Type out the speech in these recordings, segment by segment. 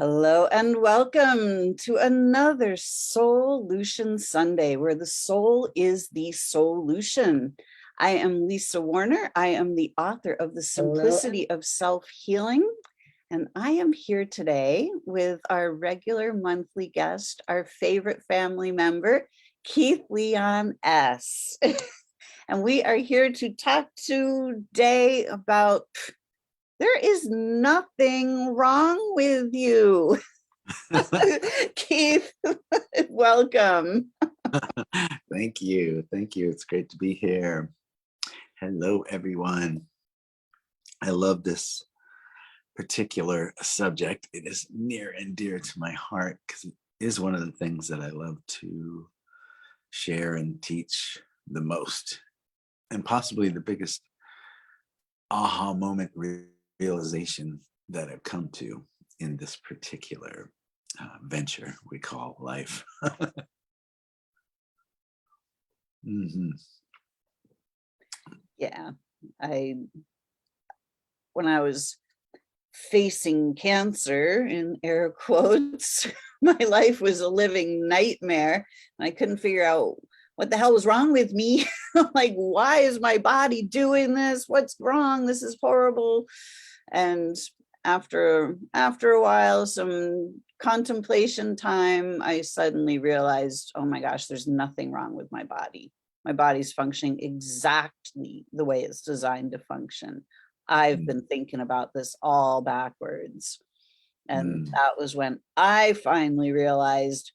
Hello and welcome to another SOULution Sunday, where the soul is the solution. I am Lisa Warner. I am the author of The Simplicity of Self-Healing, and I am here today with our regular monthly guest, our favorite family member, Keith Leon S. And we are here to talk today about there is nothing wrong with you. Keith, welcome. Thank you. Thank you. It's great to be here. Hello, everyone. I love this particular subject. It is near and dear to my heart because it is one of the things that I love to share and teach the most, and possibly the biggest aha moment realization that I've come to in this particular venture we call life. Mm-hmm. Yeah, when I was facing cancer, in air quotes, my life was a living nightmare. And I couldn't figure out what the hell was wrong with me. Like, why is my body doing this? What's wrong? This is horrible. And after a while, some contemplation time, I suddenly realized, oh my gosh, there's nothing wrong with my body. My body's functioning exactly the way it's designed to function. I've been thinking about this all backwards. And that was when I finally realized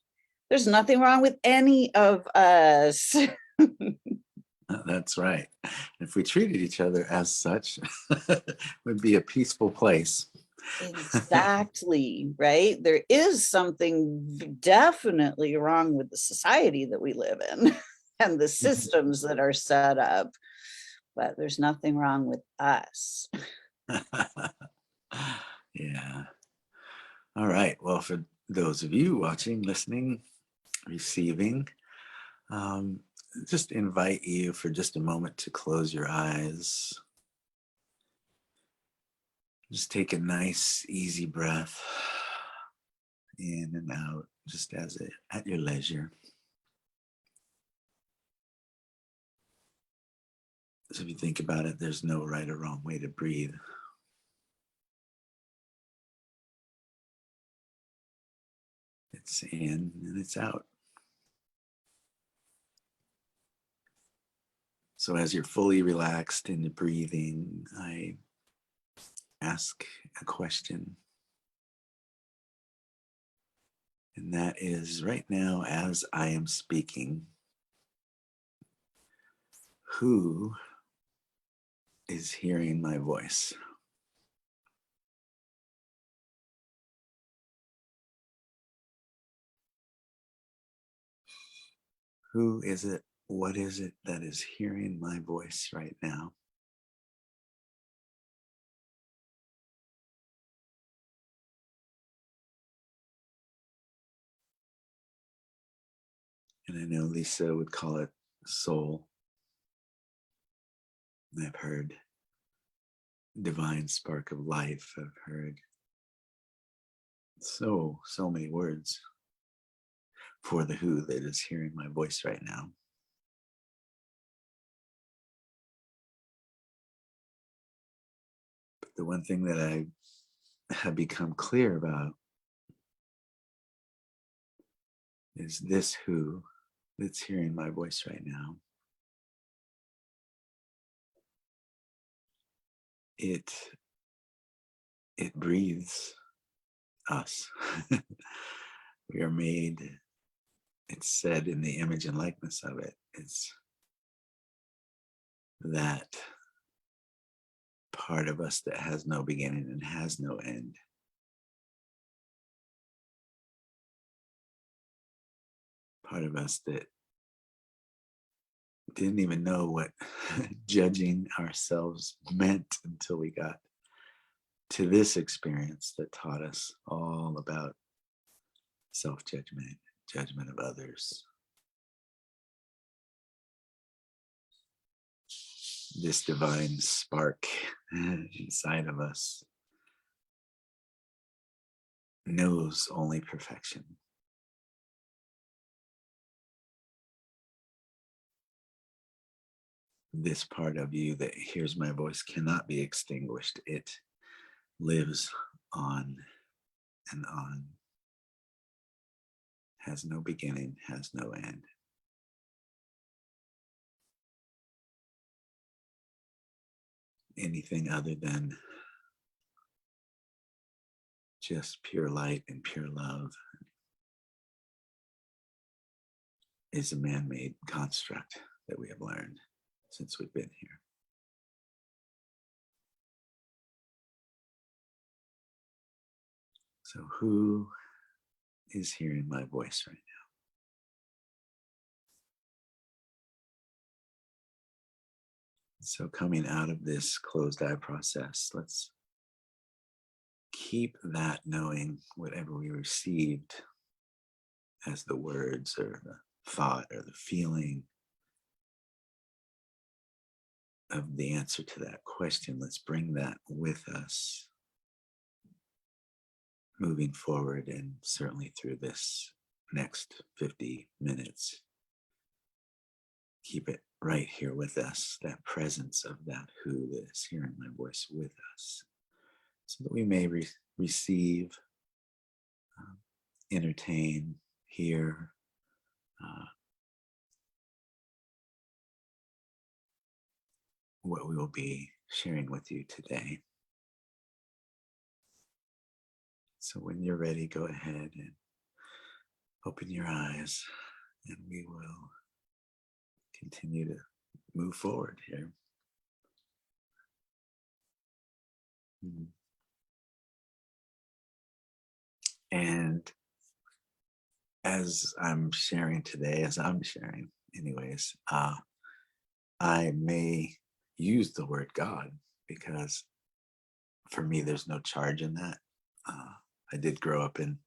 there's nothing wrong with any of us. That's right. If we treated each other as such, it would be a peaceful place. Exactly, right? There is something definitely wrong with the society that we live in and the systems that are set up, but there's nothing wrong with us. Yeah. All right. Well, for those of you watching, listening, receiving, just invite you for just a moment to close your eyes. Just take a nice, easy breath in and out, just at your leisure. So if you think about it, there's no right or wrong way to breathe. It's in and it's out. So as you're fully relaxed in the breathing, I ask a question. And that is, right now, as I am speaking, who is hearing my voice? Who is it? What is it that is hearing my voice right now? And I know Lisa would call it soul. And I've heard divine spark of life. I've heard so many words for the who that is hearing my voice right now. But the one thing that I have become clear about is this who that's hearing my voice right now. It breathes us. We are made, it's said, in the image and likeness of it. It's that part of us that has no beginning and has no end. Part of us that didn't even know what judging ourselves meant until we got to this experience that taught us all about self-judgment, judgment of others. This divine spark inside of us knows only perfection. This part of you that hears my voice cannot be extinguished. It lives on and on, has no beginning, has no end. Anything other than just pure light and pure love is a man-made construct that we have learned since we've been here. So who is hearing my voice right now? So coming out of this closed eye process, let's keep that knowing whatever we received as the words or the thought or the feeling of the answer to that question. Let's bring that with us moving forward, and certainly through this next 50 minutes. Keep it right here with us, that presence of that who that is hearing my voice with us, so that we may receive, entertain, hear, what we will be sharing with you today. So when you're ready, go ahead and open your eyes, and we will continue to move forward here. And as I'm sharing today, anyways, I may use the word God because for me, there's no charge in that. I did grow up in,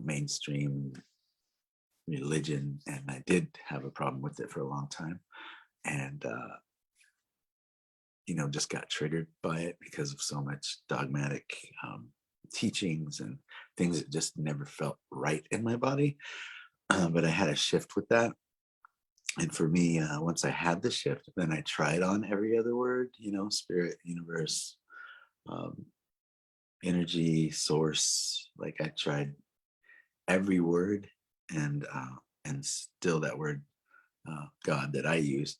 mainstream religion, and I did have a problem with it for a long time. And, just got triggered by it because of so much dogmatic teachings and things that just never felt right in my body. But I had a shift with that. And for me, once I had the shift, then I tried on every other word, spirit, universe, energy, source. Like I tried every word, and still that word, God, that I use,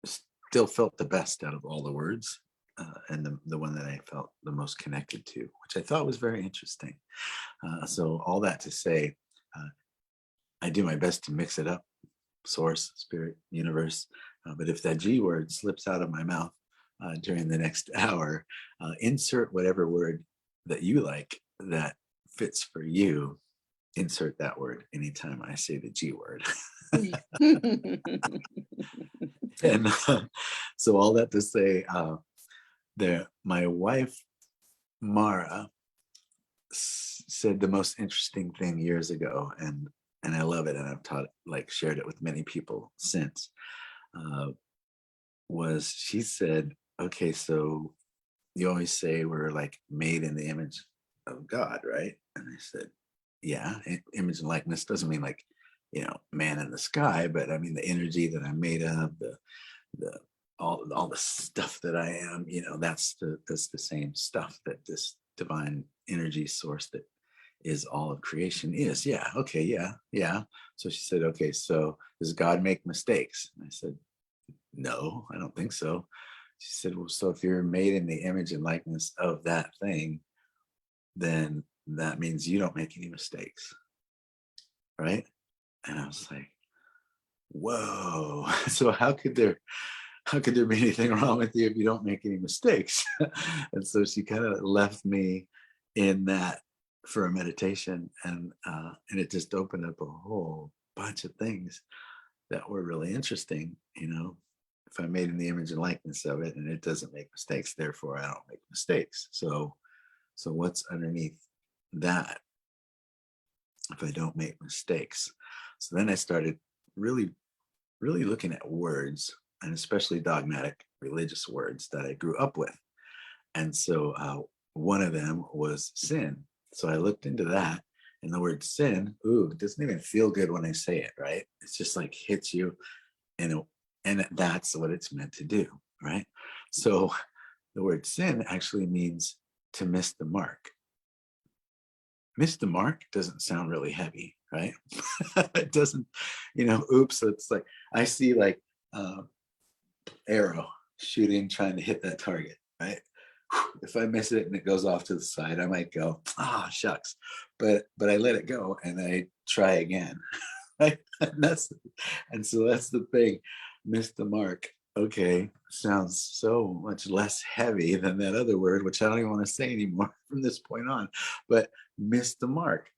still felt the best out of all the words, and the one that I felt the most connected to, which I thought was very interesting. So all that to say, I do my best to mix it up: source, spirit, universe. But if that G word slips out of my mouth during the next hour, insert whatever word that you like that fits for you. Insert that word anytime I say the G word. And so all that to say, my wife, Mara, said the most interesting thing years ago, and I love it, and I've shared it with many people since, was she said, okay, so you always say we're like made in the image of God, right? And I said, yeah, image and likeness doesn't mean like, man in the sky, but I mean the energy that I'm made of, the all the stuff that I am, that's the same stuff that this divine energy source that is all of creation is. Yeah, okay, yeah. So she said, okay, so does God make mistakes? And I said, no, I don't think so. She said, well, so if you're made in the image and likeness of that thing, then that means you don't make any mistakes, right? And I was like, whoa. So how could there be anything wrong with you if you don't make any mistakes? And so she kind of left me in that for a meditation, and it just opened up a whole bunch of things that were really interesting. If I'm made in the image and likeness of it, and it doesn't make mistakes, therefore I don't make mistakes. So what's underneath that if I don't make mistakes? So then I started really looking at words, and especially dogmatic religious words that I grew up with. And so one of them was sin. So I looked into that, and the word sin, ooh, it doesn't even feel good when I say it, right? It's just like hits you, and that's what it's meant to do, right? So the word sin actually means to miss the mark. Miss the mark doesn't sound really heavy, right? It doesn't, oops. It's like I see like arrow shooting, trying to hit that target, right? If I miss it and it goes off to the side, I might go, shucks. But I let it go and I try again. Right? And so that's the thing. Miss the mark. Okay, sounds so much less heavy than that other word, which I don't even want to say anymore from this point on. But miss the mark.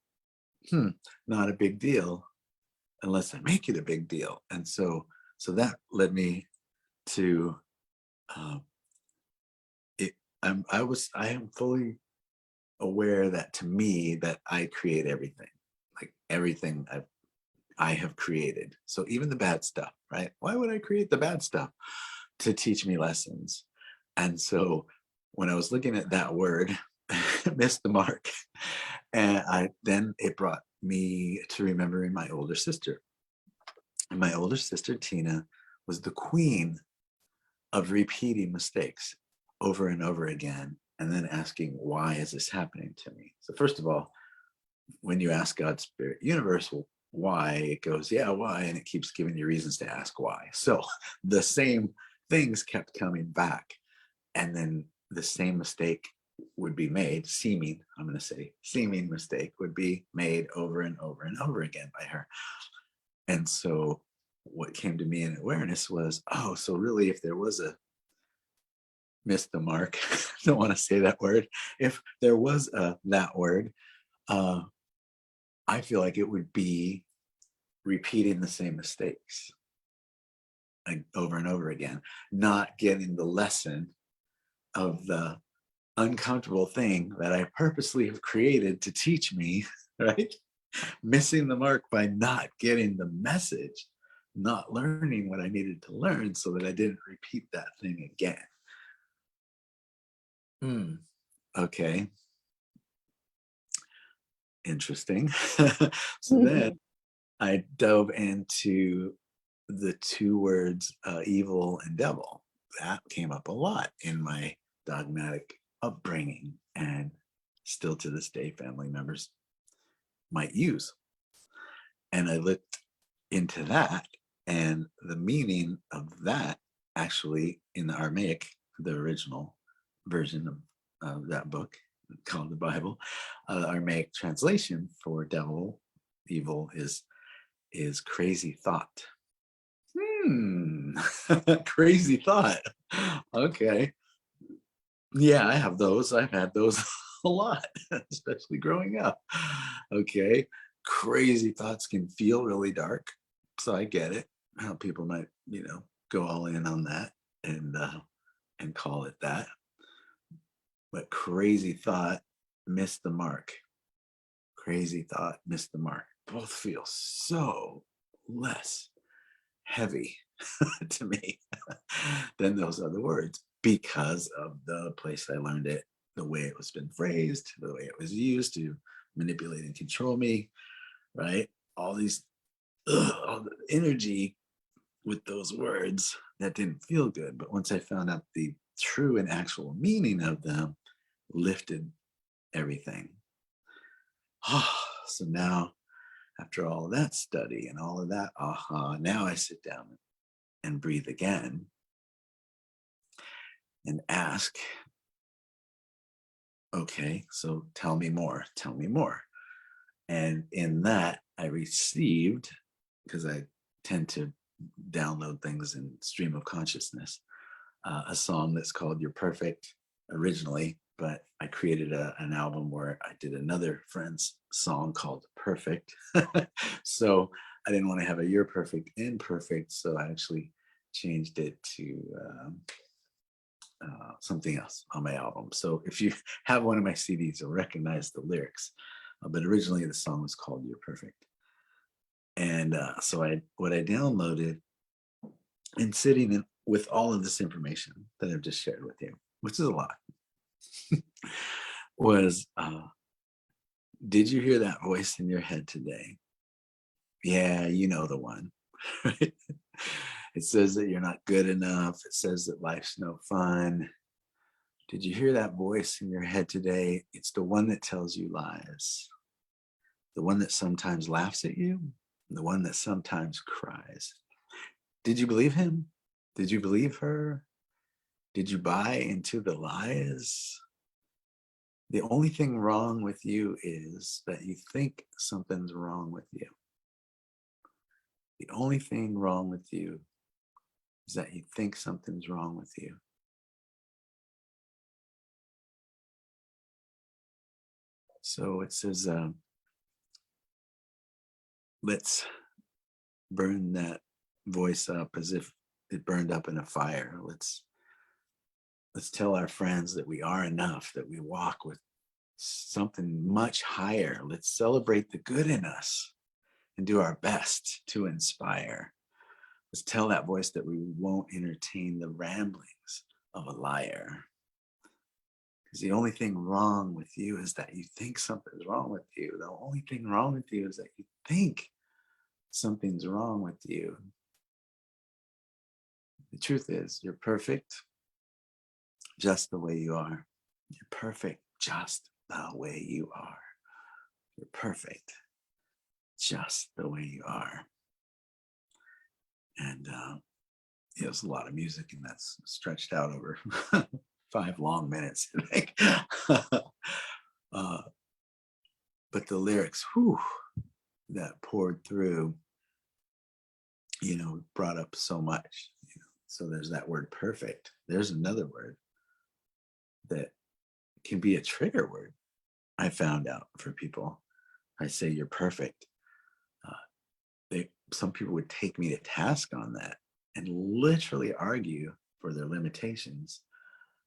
Not a big deal unless I make it a big deal. And so that led me to I am fully aware that, to me, that I create everything. Like everything I have created. So even the bad stuff, right? Why would I create the bad stuff? To teach me lessons. And so when I was looking at that word, missed the mark, and then it brought me to remembering my older sister. And my older sister, Tina, was the queen of repeating mistakes over and over again, and then asking, why is this happening to me? So first of all, when you ask God, Spirit, Universe, why, it goes, yeah, why? And it keeps giving you reasons to ask why. So the same things kept coming back. And then the same mistake would be made, seeming mistake would be made over and over and over again by her. And so what came to me in awareness was, so really, if there was a missed the mark, don't want to say that word. If there was that word, I feel like it would be repeating the same mistakes over and over again, not getting the lesson of the uncomfortable thing that I purposely have created to teach me, right? Missing the mark by not getting the message, not learning what I needed to learn so that I didn't repeat that thing again. Okay. Interesting. So then I dove into the two words, evil and devil. That came up a lot in my dogmatic upbringing, and still to this day, family members might use. And I looked into that, and the meaning of that actually in the Aramaic, the original version of that book called the Bible, Aramaic translation for devil, evil, is crazy thought. Crazy thought. Okay. Yeah, I have those. I've had those a lot, especially growing up. Okay. Crazy thoughts can feel really dark. So I get it. How people might, go all in on that and call it that. But crazy thought, missed the mark. Crazy thought, missed the mark. Both feel so less heavy to me than those other words, because of the place I learned it, the way it was been phrased, the way it was used to manipulate and control me, right? All the energy with those words that didn't feel good. But once I found out the true and actual meaning of them, lifted everything. So now, after all of that study and all of that, now I sit down and breathe again and ask, okay, so tell me more. And in that, I received, because I tend to download things in stream of consciousness, a song that's called You're Perfect originally, but I created an album where I did another friend's song called Perfect. So I didn't want to have a You're Perfect and Perfect, so I actually changed it to something else on my album. So if you have one of my CDs, you'll recognize the lyrics. But originally the song was called You're Perfect. And so what I downloaded, and sitting in with all of this information that I've just shared with you, which is a lot, was, did you hear that voice in your head today? Yeah, you know the one. Right? It says that you're not good enough. It says that life's no fun. Did you hear that voice in your head today? It's the one that tells you lies. The one that sometimes laughs at you. The one that sometimes cries. Did you believe him? Did you believe her? Did you buy into the lies? The only thing wrong with you is that you think something's wrong with you. The only thing wrong with you is that you think something's wrong with you. So it says, let's burn that voice up as if it burned up in a fire. Let's tell our friends that we are enough, that we walk with something much higher. Let's celebrate the good in us and do our best to inspire. Let's tell that voice that we won't entertain the ramblings of a liar. Because the only thing wrong with you is that you think something's wrong with you. The only thing wrong with you is that you think something's wrong with you. The truth is, you're perfect just the way you are. You're perfect just the way you are. You're perfect just the way you are. And there's a lot of music, and that's stretched out over 5 long minutes, I think. But the lyrics, whew, that poured through, brought up so much. So there's that word perfect. There's another word that can be a trigger word. I found out for people. I say you're perfect. Some people would take me to task on that and literally argue for their limitations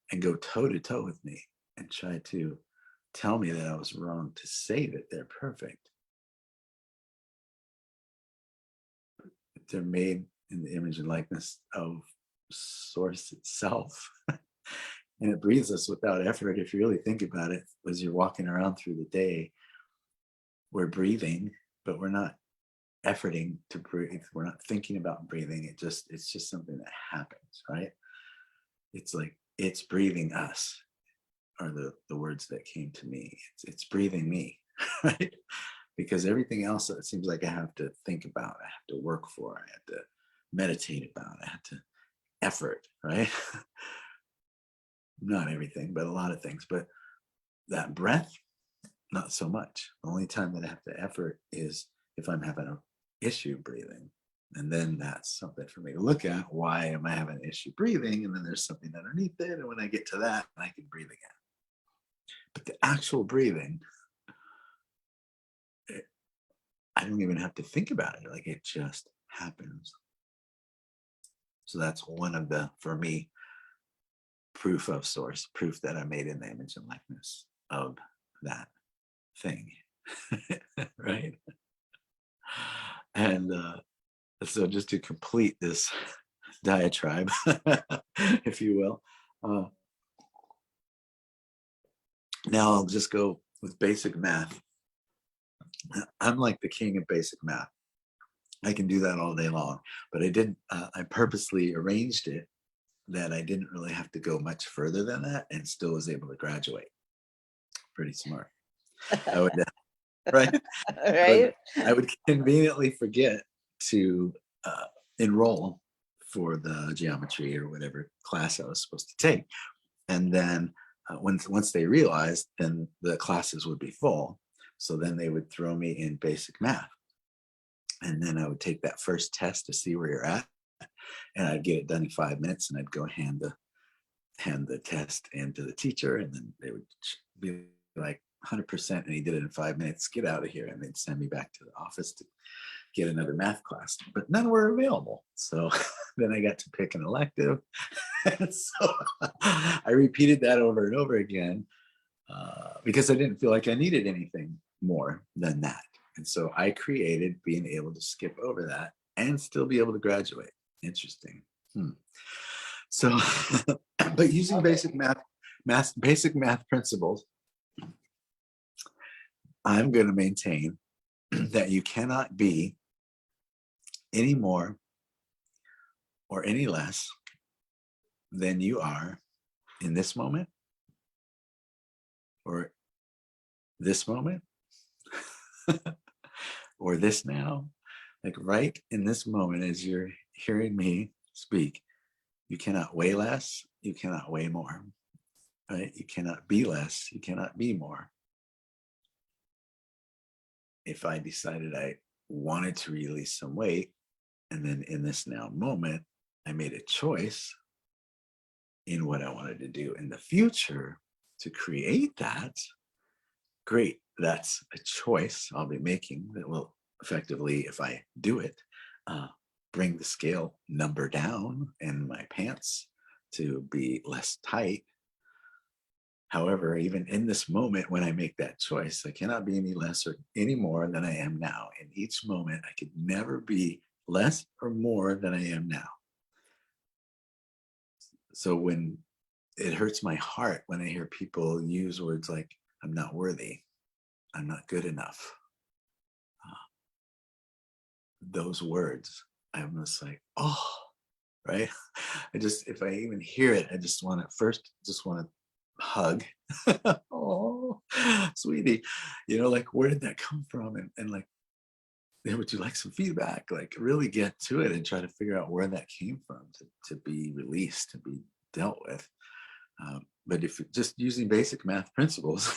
and go toe to toe with me and try to tell me that I was wrong to say that they're perfect. They're made in the image and likeness of Source itself. And it breathes us without effort. If you really think about it, as you're walking around through the day, we're breathing, but we're not efforting to breathe. We're not thinking about breathing. It's just something that happens, right? It's like it's breathing us are the words that came to me. It's breathing me, right? Because everything else, it seems like I have to think about, I have to work for, I have to meditate about, I have to effort, right? Not everything, but a lot of things. But that breath, not so much. The only time that I have to effort is if I'm having an issue breathing. And then that's something for me to look at. Why am I having an issue breathing? And then there's something underneath it. And when I get to that, I can breathe again. But the actual breathing, I don't even have to think about it. Like it just happens. So that's one of the, for me, proof of Source, proof that I made in the image and likeness of that thing. Right? And so just to complete this diatribe, if you will, now I'll just go with basic math. I'm like the king of basic math. I can do that all day long, but I purposely arranged it that I didn't really have to go much further than that and still was able to graduate. Pretty smart. I would, right? Right? I would conveniently forget to enroll for the geometry or whatever class I was supposed to take. And then once they realized, then the classes would be full. So then they would throw me in basic math. And then I would take that first test to see where you're at. And I'd get it done in 5 minutes, and I'd go hand the test in to the teacher, and then they would be like 100%, and he did it in 5 minutes. Get out of here, and they'd send me back to the office to get another math class. But none were available, so then I got to pick an elective. And so I repeated that over and over again because I didn't feel like I needed anything more than that. And so I created being able to skip over that and still be able to graduate. Interesting. So, but using basic math principles, I'm going to maintain that you cannot be any more or any less than you are in this moment or this moment or this now. Like right in this moment, as you're hearing me speak, you cannot weigh less, you cannot weigh more, right? You cannot be less, you cannot be more. If I decided I wanted to release some weight, and then in this now moment, I made a choice in what I wanted to do in the future to create that, great. That's a choice I'll be making that will effectively, if I do it, bring the scale number down and my pants to be less tight. However, even in this moment, when I make that choice, I cannot be any less or any more than I am now. In each moment, I could never be less or more than I am now. So when it hurts my heart when I hear people use words like, I'm not worthy, I'm not good enough. Those words, I'm just like, oh, right? If I even hear it, I just want to hug. Oh, sweetie, like, where did that come from? And like, would you like some feedback? Like, really get to it and try to figure out where that came from to be released, to be dealt with. But if just using basic math principles,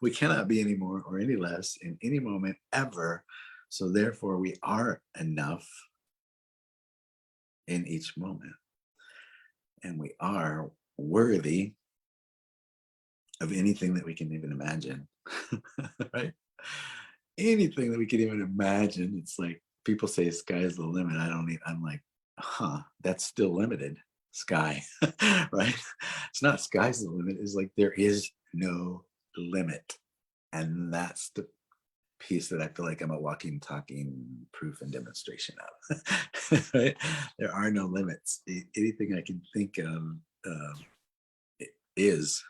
we cannot be any more or any less in any moment ever. So therefore, we are enough in each moment. And we are worthy of anything that we can even imagine, right? Anything that we can even imagine. It's like people say sky's the limit. I'm like, that's still limited. Sky, right? It's not sky's the limit. It's like there is no limit. And that's the piece that I feel like I'm a walking, talking proof and demonstration of. Right? There are no limits. Anything I can think of it is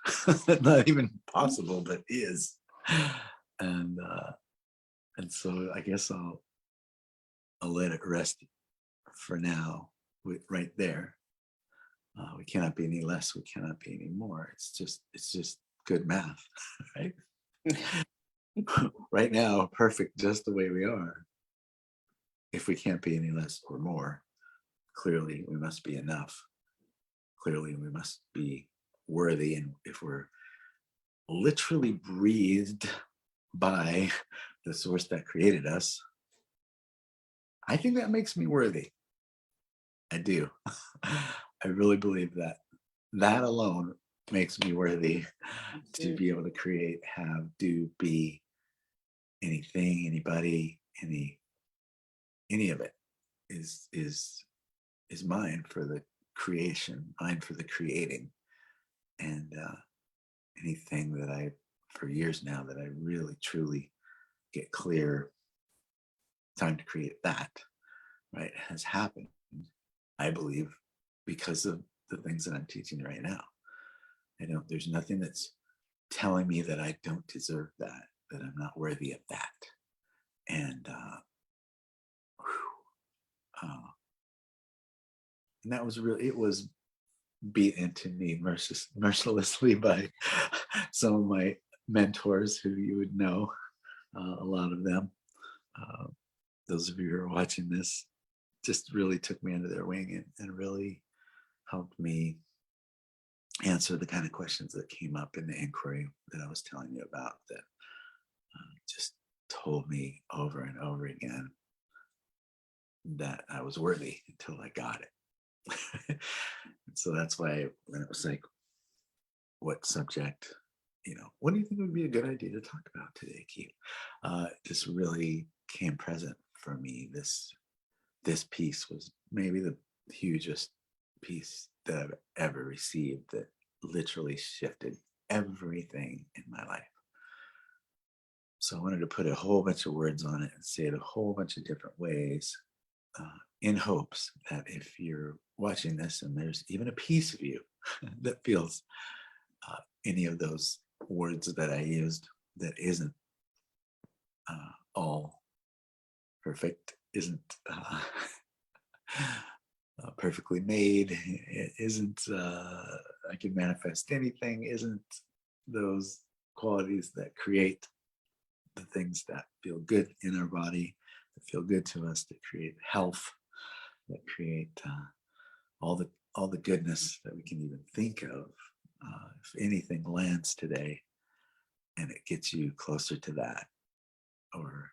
not even possible, but is. And so I guess I'll let it rest for now, right there. We cannot be any less. We cannot be any more. It's just good math, right? Right now, perfect, just the way we are. If we can't be any less or more, clearly we must be enough. Clearly we must be worthy. And if we're literally breathed by the source that created us, I think that makes me worthy. I do. I really believe that. That alone makes me worthy to be able to create, have, do, be anything, anybody, any of it is mine for the creation, mine for the creating. And anything that I, for years now, that I really truly get clear, time to create that, right, has happened, I believe, because of the things that I'm teaching right now. There's nothing that's telling me that I don't deserve that I'm not worthy of that. And and that was really, it was beat into me mercilessly by some of my mentors who you would know, a lot of them. Those of you who are watching this just really took me under their wing and really helped me answer the kind of questions that came up in the inquiry that I was telling you about, that just told me over and over again that I was worthy until I got it. So that's why when it was like, what subject, what do you think would be a good idea to talk about today, Keith? This really came present for me. This piece was maybe the hugest piece that I've ever received, that literally shifted everything in my life. So I wanted to put a whole bunch of words on it and say it a whole bunch of different ways, in hopes that if you're watching this and there's even a piece of you that feels any of those words that I used that isn't all perfect, isn't perfectly made, it isn't I can manifest anything, isn't those qualities that create the things that feel good in our body, that feel good to us, that create health, that create all the goodness that we can even think of. If anything lands today and it gets you closer to that, or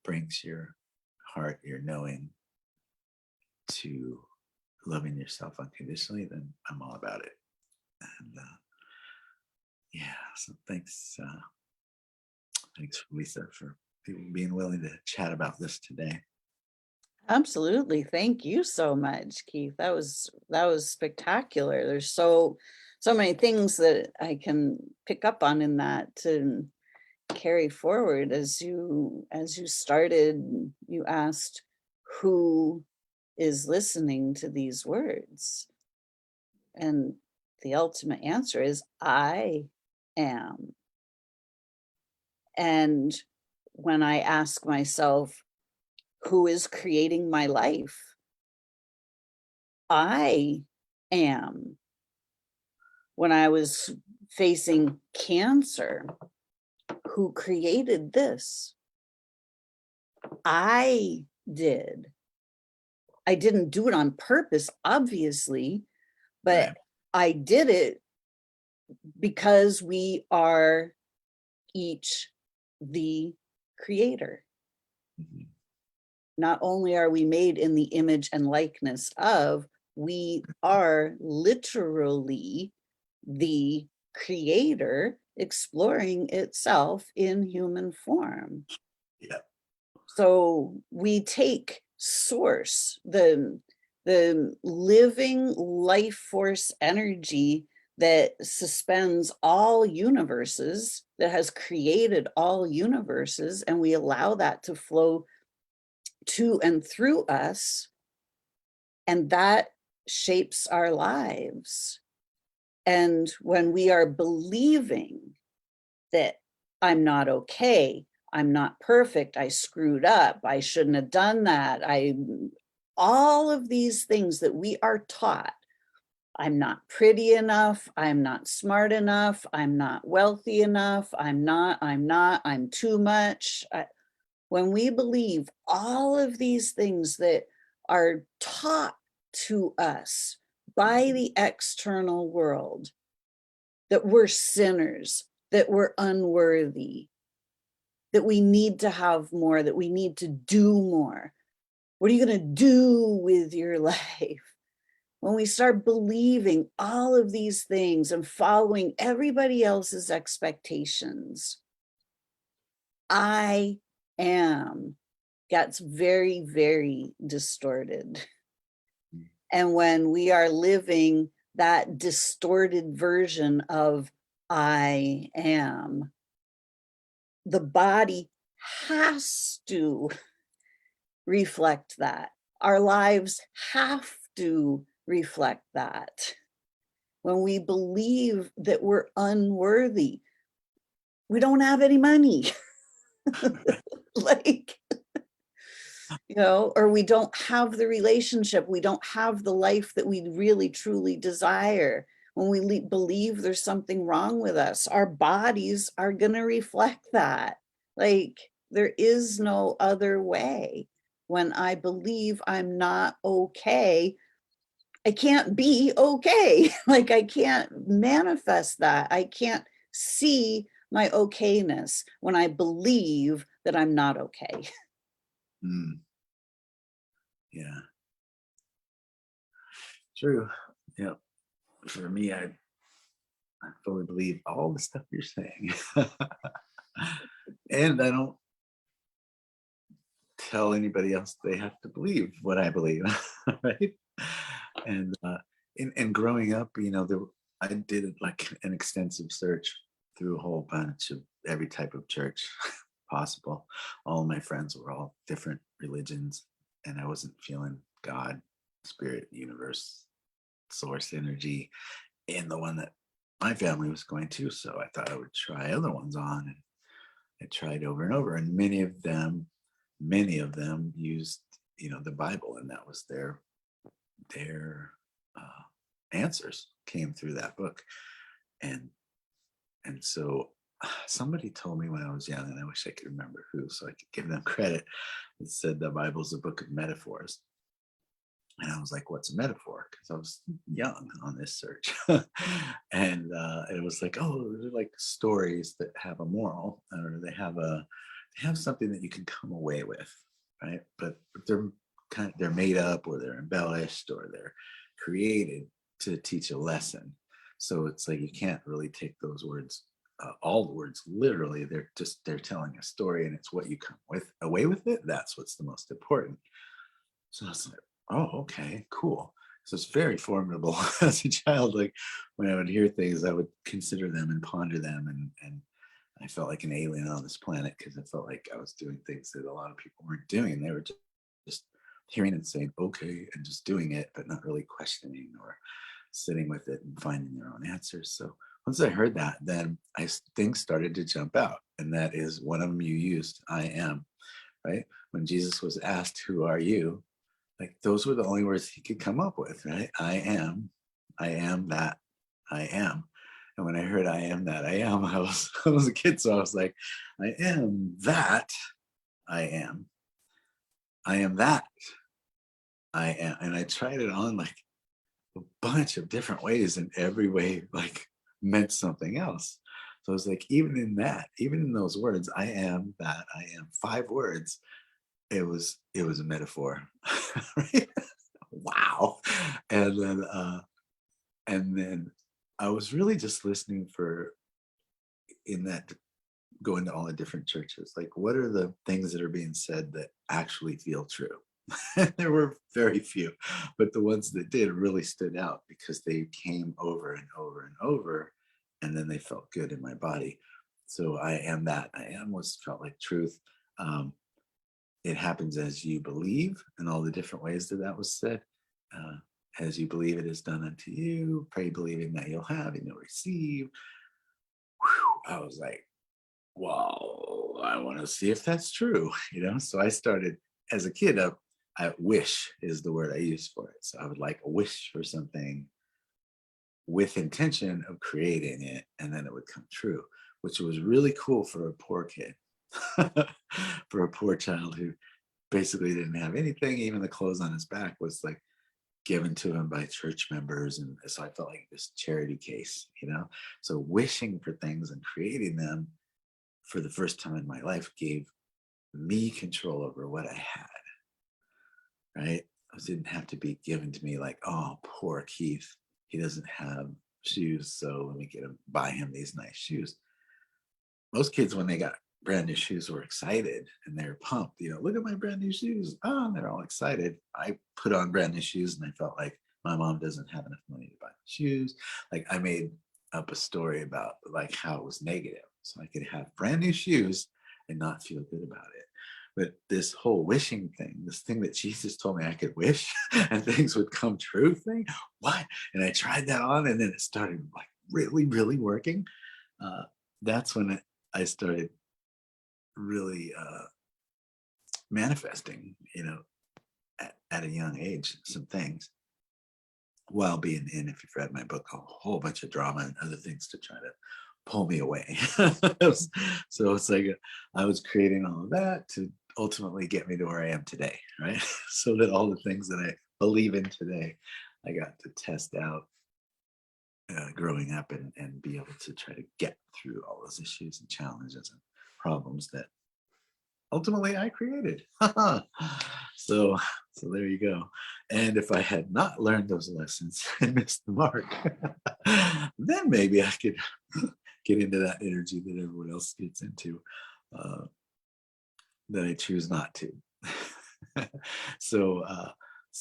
brings your heart, your knowing to loving yourself unconditionally, then I'm all about it. And yeah, so thanks, Lisa, for people being willing to chat about this today. Absolutely. Thank you so much, Keith. That was spectacular. There's so many things that I can pick up on in that to carry forward. As you started, you asked who is listening to these words, and the ultimate answer is I am. And when I ask myself, who is creating my life? I am. When I was facing cancer, who created this? I did. I didn't do it on purpose, obviously, but Right. I did it because we are each the creator. Mhm. Not only are we made in the image and likeness of, we are literally the creator exploring itself in human form. Yeah. So we take source, the living life force energy that suspends all universes, that has created all universes, and we allow that to flow to and through us, and that shapes our lives. And when we are believing that I'm not okay, I'm not perfect, I screwed up, I shouldn't have done that, all of these things that we are taught, I'm not pretty enough, I'm not smart enough, I'm not wealthy enough, I'm too much. When we believe all of these things that are taught to us by the external world, that we're sinners, that we're unworthy, that we need to have more, that we need to do more. What are you going to do with your life? When we start believing all of these things and following everybody else's expectations, I am gets very, very distorted. And when we are living that distorted version of I am, the body has to reflect that. Our lives have to reflect that. When we believe that we're unworthy, we don't have any money. Like, or we don't have the relationship, we don't have the life that we really truly desire. When we believe there's something wrong with us, our bodies are going to reflect that. Like, there is no other way. When I believe I'm not okay, I can't be okay. Like, I can't manifest that. I can't see my okayness when I believe that I'm not okay. Mm. Yeah. True. Yeah. For me, I fully believe all the stuff you're saying. And I don't tell anybody else they have to believe what I believe. Right. And in growing up, I did like an extensive search through a whole bunch of every type of church possible. All of my friends were all different religions, and I wasn't feeling God, spirit, universe, source energy in the one that my family was going to. So I thought I would try other ones on, I tried over and over, and many of them used, the Bible, and that was their answers came through that book. And so somebody told me when I was young, and I wish I could remember who, so I could give them credit. It said the Bible's a book of metaphors. And I was like, what's a metaphor? Because I was young on this search. And it was like, oh, they're like stories that have a moral, or they have something that you can come away with, right? But they're made up, or they're embellished, or they're created to teach a lesson. So it's like you can't really take those words, all the words literally. They're telling a story, and it's what you come away with it. That's what's the most important. So I was like, oh, okay, cool. So it's very formidable as a child. Like when I would hear things, I would consider them and ponder them, and I felt like an alien on this planet, because I felt like I was doing things that a lot of people weren't doing. They were just hearing and saying okay and just doing it, but not really questioning or sitting with it and finding their own answers. So once I heard that, then things started to jump out, and that is one of them you used, I am, right? When Jesus was asked, who are you? Like those were the only words he could come up with, right? I am that I am. And when I heard I am that I am, I was a kid, so I was like, I am that I am. I am that I am. And I tried it on like a bunch of different ways, and every way like meant something else. So I was like, even in those words, I am that I am, 5 words, it was a metaphor. Right? Wow. And then I was really just listening in that, going to all the different churches, like what are the things that are being said that actually feel true? There were very few, but the ones that did really stood out, because they came over and over and over, and then they felt good in my body. So I am that I am was felt like truth. It happens as you believe, and all the different ways that was said. Uh, as you believe, it is done unto you. Pray believing that you'll have and you'll receive. Whew, I was like, well, I want to see if that's true, So I started as a kid. I wish is the word I use for it. So I would like a wish for something with intention of creating it, and then it would come true, which was really cool for a poor kid, for a poor child who basically didn't have anything. Even the clothes on his back was like given to him by church members. And so I felt like this charity case, So wishing for things and creating them for the first time in my life gave me control over what I had, right? It didn't have to be given to me like, oh, poor Keith, he doesn't have shoes, so let me buy him these nice shoes. Most kids, when they got brand new shoes, were excited and they're pumped. Look at my brand new shoes. Oh, and they're all excited. I put on brand new shoes, and I felt like my mom doesn't have enough money to buy shoes. Like I made up a story about like how it was negative, so I could have brand new shoes and not feel good about it. But this whole wishing thing, this thing that Jesus told me I could wish and things would come true thing, what? And I tried that on, and then it started like really, really working. That's when I started really manifesting, at a young age, some things, while being in, if you've read my book, a whole bunch of drama and other things to try to pull me away. So it's like I was creating all of that to ultimately get me to where I am today, right? So that all the things that I believe in today, I got to test out growing up, and be able to try to get through all those issues and challenges and problems that ultimately I created. So there you go. And if I had not learned those lessons and missed the mark, then maybe I could get into that energy that everyone else gets into, that I choose not to. So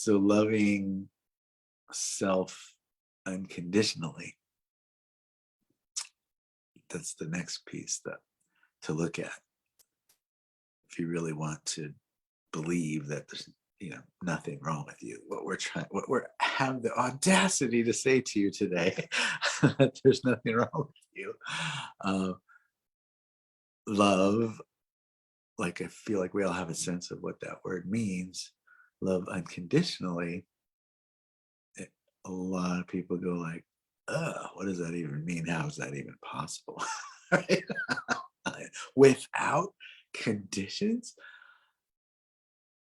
loving self unconditionally, that's the next piece to look at. If you really want to believe that there's nothing wrong with you, what we're have the audacity to say to you today, that there's nothing wrong with you, love, like I feel like we all have a sense of what that word means. Love unconditionally. A lot of people go like, what does that even mean? How is that even possible? Right? Without conditions.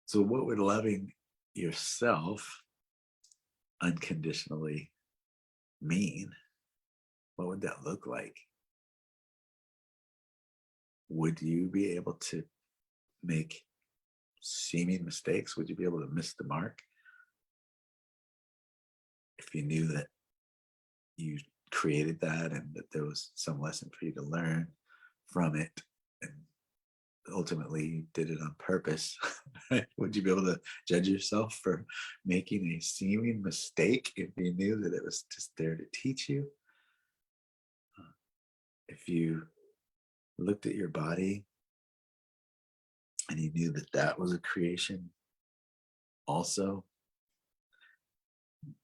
So what would loving yourself unconditionally mean? What would that look like? Would you be able to make seeming mistakes? Would you be able to miss the mark if you knew that you created that and that there was some lesson for you to learn from it, and ultimately you did it on purpose? Would you be able to judge yourself for making a seeming mistake if you knew that it was just there to teach you? If you looked at your body and you knew that that was a creation also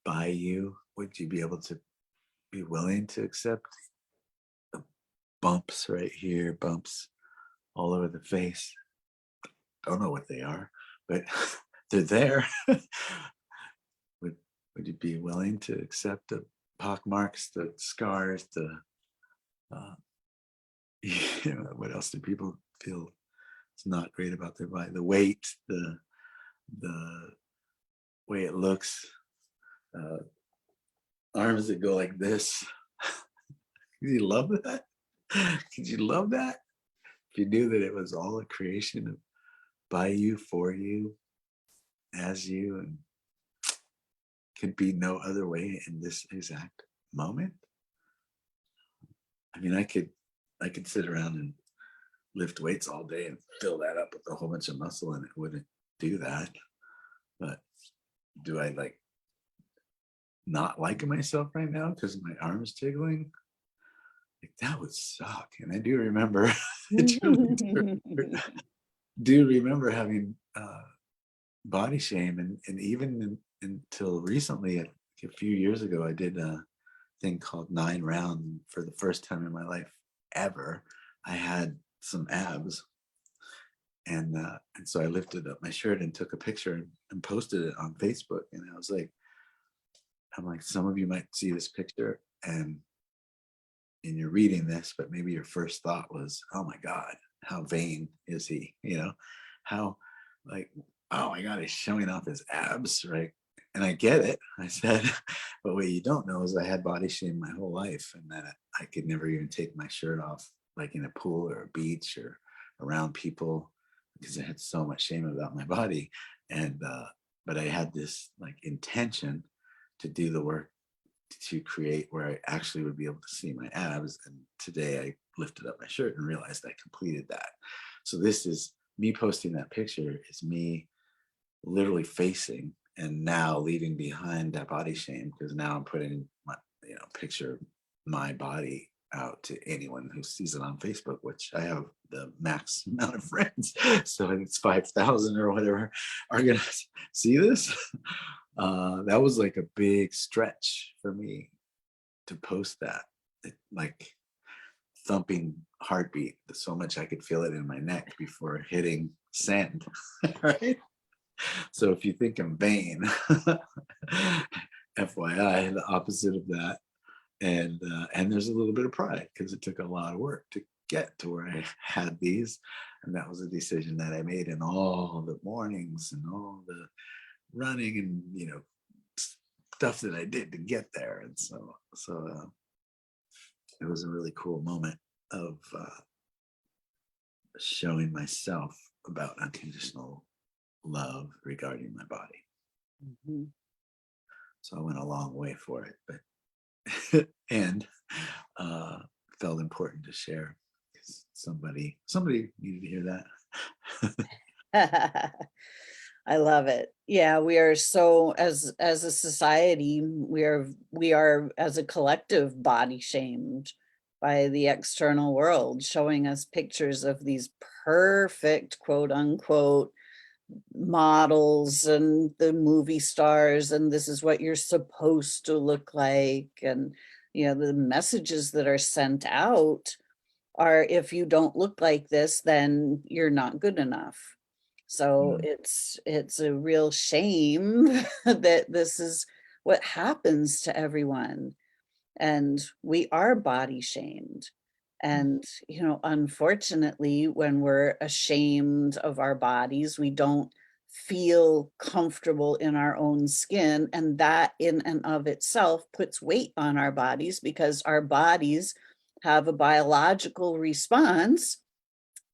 by you, would you be able to be willing to accept the bumps right here, bumps all over the face? Don't know what they are, but they're there. would would you be willing to accept the pock marks, the scars, the what else do people feel it's not great about their body? The weight, the way it looks, arms that go like this. Could you love that? Could you love that? If you knew that it was all a creation of, by you, for you, as you, and could be no other way in this exact moment. I mean, I could sit around and lift weights all day and fill that up with a whole bunch of muscle, and it wouldn't do that. But do I like not like myself right now because my arm's jiggling? Like, that would suck. And I do remember, do remember having body shame, and even until recently, a few years ago, I did a thing called 9 Round. For the first time in my life ever, I had some abs, and so I lifted up my shirt and took a picture and posted it on Facebook. And I was like, I'm like, some of you might see this picture and you're reading this, but maybe your first thought was, oh my God, how vain is he? How, like, oh my God, he's showing off his abs, right? And I get it. I said, but what you don't know is I had body shame my whole life, and that I could never even take my shirt off, like in a pool or a beach or around people, because I had so much shame about my body. And but I had this like intention to do the work to create where I actually would be able to see my abs. And today I lifted up my shirt and realized I completed that. So this is me posting that picture, is me literally facing and now leaving behind that body shame, because now I'm putting my picture of my body out to anyone who sees it on Facebook, which I have the max amount of friends, so it's 5,000 or whatever are gonna see this. That was like a big stretch for me to post that. Like thumping heartbeat, so much I could feel it in my neck before hitting send. Right? So if you think I'm vain, FYI, the opposite of that. And there's a little bit of pride, because it took a lot of work to get to where I had these. And that was a decision that I made in all the mornings and all the running and stuff that I did to get there. And so it was a really cool moment of showing myself about unconditional love regarding my body. Mhm. So I went a long way for it, but and felt important to share, because somebody needed to hear that. I love it. Yeah, we are so, as a society, we are as a collective body shamed by the external world, showing us pictures of these perfect, quote unquote, models and the movie stars, and this is what you're supposed to look like. And the messages that are sent out are, if you don't look like this, then you're not good enough. So Mm, it's a real shame that this is what happens to everyone. And we are body shamed. mm, And, unfortunately, when we're ashamed of our bodies, we don't feel comfortable in our own skin. And that in and of itself puts weight on our bodies, because our bodies have a biological response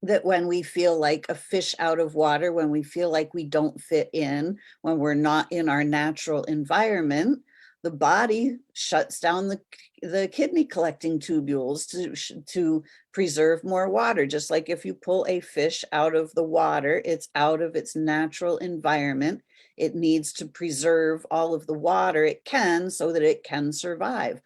that when we feel like a fish out of water, when we feel like we don't fit in, when we're not in our natural environment, the body shuts down the kidney collecting tubules to preserve more water. Just like if you pull a fish out of the water, it's out of its natural environment. It needs to preserve all of the water it can so that it can survive.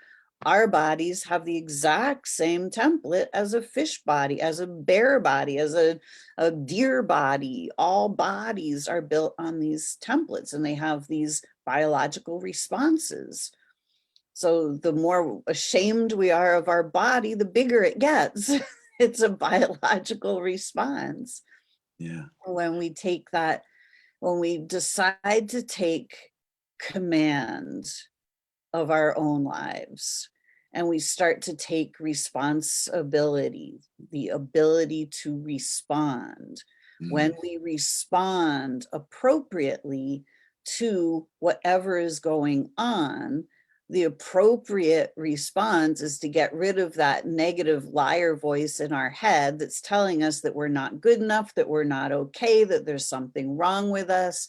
Our bodies have the exact same template as a fish body, as a bear body, as a deer body. All bodies are built on these templates, and they have these biological responses. So the more ashamed we are of our body, the bigger it gets. It's a biological response. yeah. When we take that, when we decide to take command of our own lives, and we start to take responsibility, the ability to respond. When Mm, we respond appropriately to whatever is going on, the appropriate response is to get rid of that negative liar voice in our head that's telling us that we're not good enough, that we're not okay, that there's something wrong with us.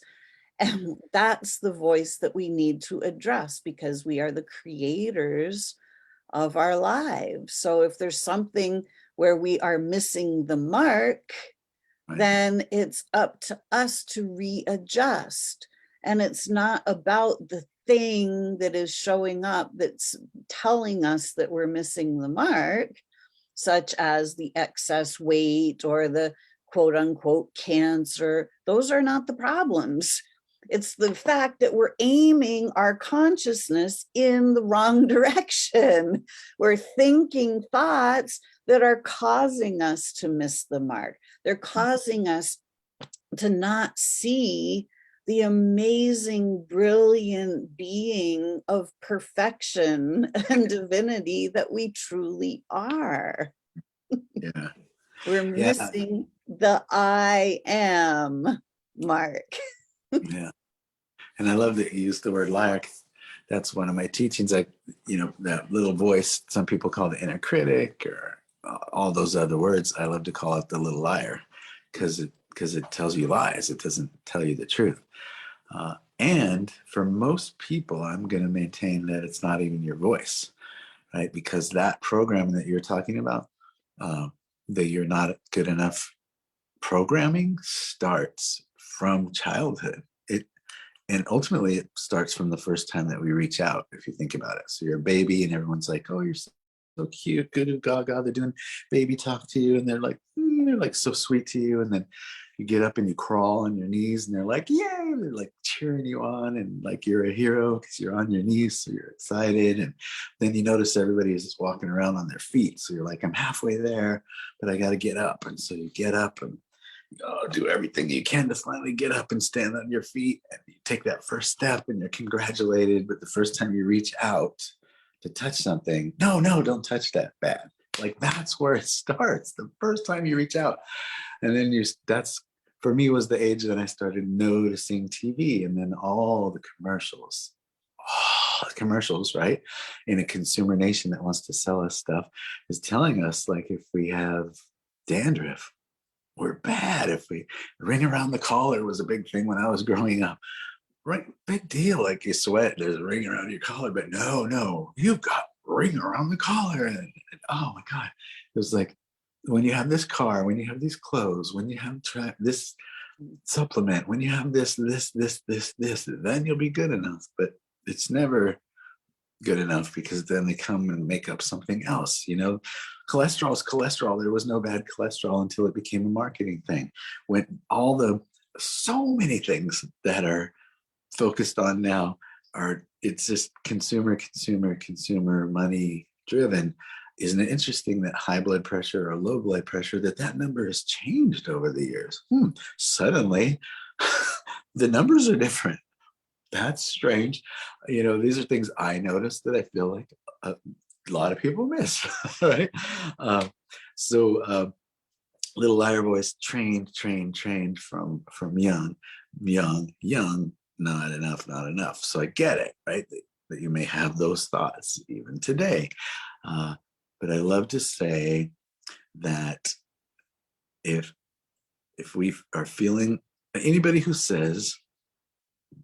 And that's the voice that we need to address, because we are the creators of our lives. So if there's something where we are missing the mark, right. then it's up to us to readjust. And it's not about the thing that is showing up that's telling us that we're missing the mark, such as the excess weight or the quote unquote cancer. Those are not the problems. It's the fact that we're aiming our consciousness in the wrong direction. We're thinking thoughts that are causing us to miss the mark. They're Mm, causing us to not see the amazing, brilliant being of perfection and divinity that we truly are. yeah. We're Yeah. missing the I am mark. Yeah. And I love that you used the word liar. 'Cause that's one of my teachings. That little voice, some people call the inner critic or all those other words. I love to call it the little liar, because it tells you lies. It doesn't tell you the truth. And for most people, I'm going to maintain that it's not even your voice, right? Because that program that you're talking about, uh, that you're not good enough programming, starts from childhood. And ultimately, it starts from the first time that we reach out, if you think about it. So you're a baby and everyone's like, oh, you're so cute, goo gaga. They're doing baby talk to you, and they're like so sweet to you. And then you get up and you crawl on your knees, and they're like, yay, they're like cheering you on, and like you're a hero because you're on your knees, so you're excited. And then you notice everybody is just walking around on their feet. So you're like, I'm halfway there, but I got to get up. And so you get up and do everything you can to finally get up and stand on your feet. And you take that first step and you're congratulated. But the first time you reach out to touch something, no, don't touch that bad. Like that's where it starts. The first time you reach out. And then that's for me was the age that I started noticing TV, and then all the commercials, right? In a consumer nation that wants to sell us stuff is telling us, like, if we have dandruff, we're bad. If we ring around the collar was a big thing when I was growing up. Right, big deal. Like you sweat, there's a ring around your collar, but no, you've got ring around the collar. And oh my God, it was like when you have this car, when you have these clothes, when you have this supplement, when you have this, then you'll be good enough. But it's never good enough, because then they come and make up something else. Cholesterol is cholesterol. There was no bad cholesterol until it became a marketing thing. When so many things that are focused on now it's just consumer, money, driven. Isn't it interesting that high blood pressure or low blood pressure, that number has changed over the years? Suddenly, the numbers are different. That's strange. These are things I noticed that I feel like a lot of people miss, right? So Little Liar Voice trained from young, not enough. So I get it, right? That you may have those thoughts even today. But I love to say that if we are feeling, anybody who says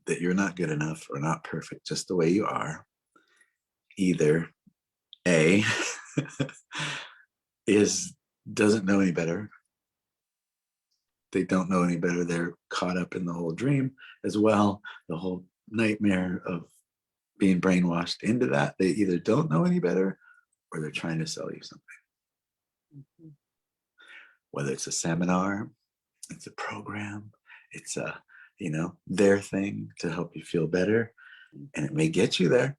that you're not good enough or not perfect just the way you are, either A, doesn't know any better. They don't know any better. They're caught up in the whole dream as well, the whole nightmare of being brainwashed into that. They either don't know any better or they're trying to sell you something. Mm-hmm. Whether it's a seminar, it's a program, it's their thing to help you feel better. And it may get you there.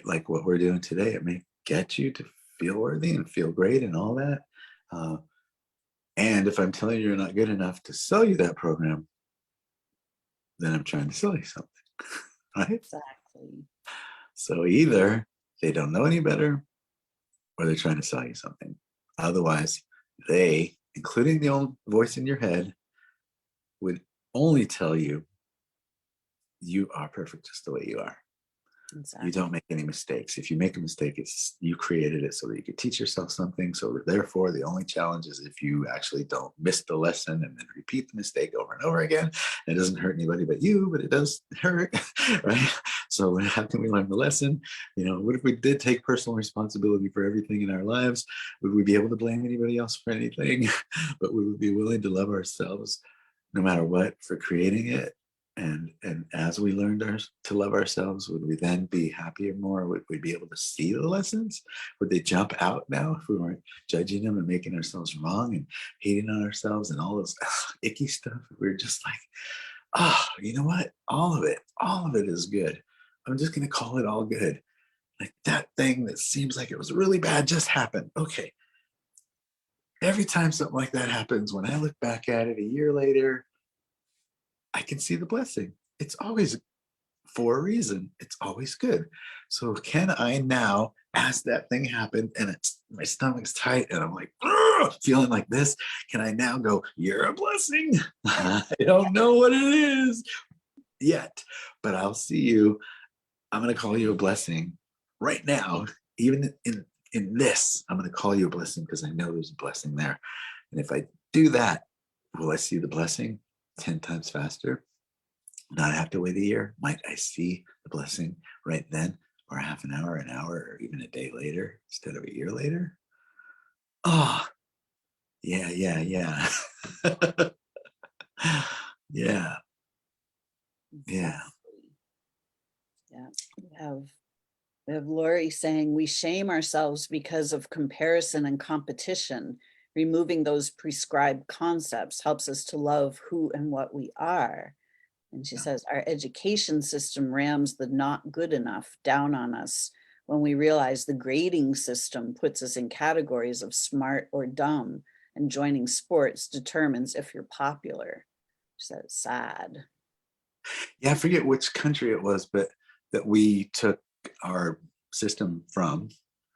Like what we're doing today, it may get you to feel worthy and feel great and all that. And if I'm telling you you're not good enough to sell you that program, then I'm trying to sell you something, right? Exactly. So either they don't know any better or they're trying to sell you something. Otherwise, they, including the old voice in your head, would only tell you you are perfect just the way you are. Exactly. You don't make any mistakes. If you make a mistake, it's you created it so that you could teach yourself something. So therefore, the only challenge is if you actually don't miss the lesson and then repeat the mistake over and over again. It doesn't hurt anybody but you, but it does hurt, right? So how can we learn the lesson? What if we did take personal responsibility for everything in our lives? Would we be able to blame anybody else for anything? But we would be willing to love ourselves no matter what for creating it. And as we learned to love ourselves, would we then be happier more? Would we be able to see the lessons? Would they jump out now if we weren't judging them and making ourselves wrong and hating on ourselves and all this icky stuff? We're just like, you know what? All of it is good. I'm just going to call it all good. Like that thing that seems like it was really bad just happened. Okay. Every time something like that happens, when I look back at it a year later, I can see the blessing. It's always for a reason. It's always good. So can I now, as that thing happened and my stomach's tight and I'm like, feeling like this, can I now go, you're a blessing? I don't know what it is yet, but I'll see you. I'm going to call you a blessing right now. Even in this, I'm going to call you a blessing because I know there's a blessing there. And if I do that, will I see the blessing 10 times faster? Not have to wait a year. Might I see the blessing right then, or half an hour, or even a day later instead of a year later? Oh, yeah. Yeah. Yeah. We have Lori saying we shame ourselves because of comparison and competition. Removing those prescribed concepts helps us to love who and what we are. And she says our education system rams the not good enough down on us when we realize the grading system puts us in categories of smart or dumb, and joining sports determines if you're popular. She said it's sad. Yeah, I forget which country it was, but that we took our system from,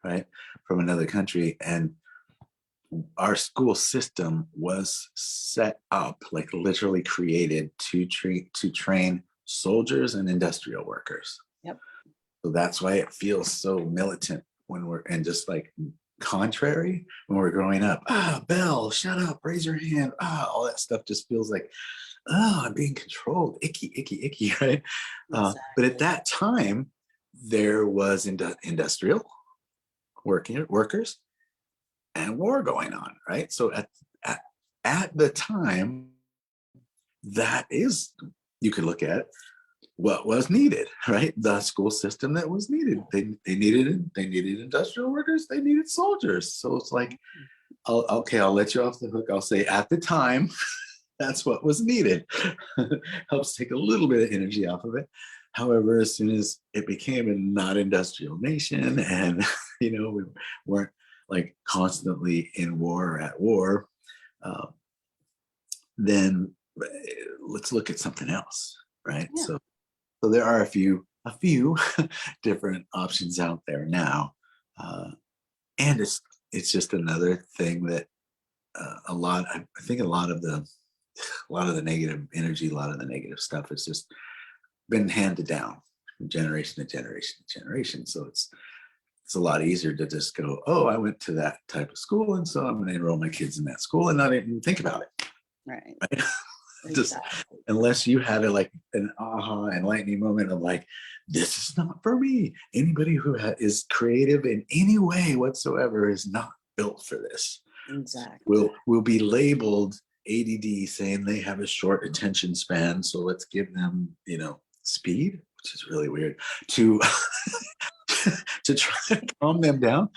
right? From another country. And our school system was set up, like literally created to train soldiers and industrial workers. Yep. So that's why it feels so militant when we're, and just like contrary when we're growing up. Bell, shut up, raise your hand. All that stuff just feels like, I'm being controlled. Icky, right? Exactly. But at that time, there was industrial workers and war going on, right? So at the time, that is, you could look at what was needed, right? The school system that was needed. They needed industrial workers. They needed soldiers. So it's like, I'll let you off the hook. I'll say at the time, that's what was needed. Helps take a little bit of energy off of it. However, as soon as it became a not industrial nation and we weren't like constantly in war or at war, uh, then let's look at something else, right? Yeah. So there are a few different options out there now, and it's just another thing that I think a lot of the negative energy, a lot of the negative stuff has just been handed down from generation to generation to generation. So it's a lot easier to just go, oh, I went to that type of school, and so I'm going to enroll my kids in that school and not even think about it. Right. Right? Just Exactly. unless you had like an aha enlightening moment of like, this is not for me. Anybody who is creative in any way whatsoever is not built for this. Exactly. Will be labeled ADD, saying they have a short attention span. So let's give them, speed, which is really weird, to to try to calm them down.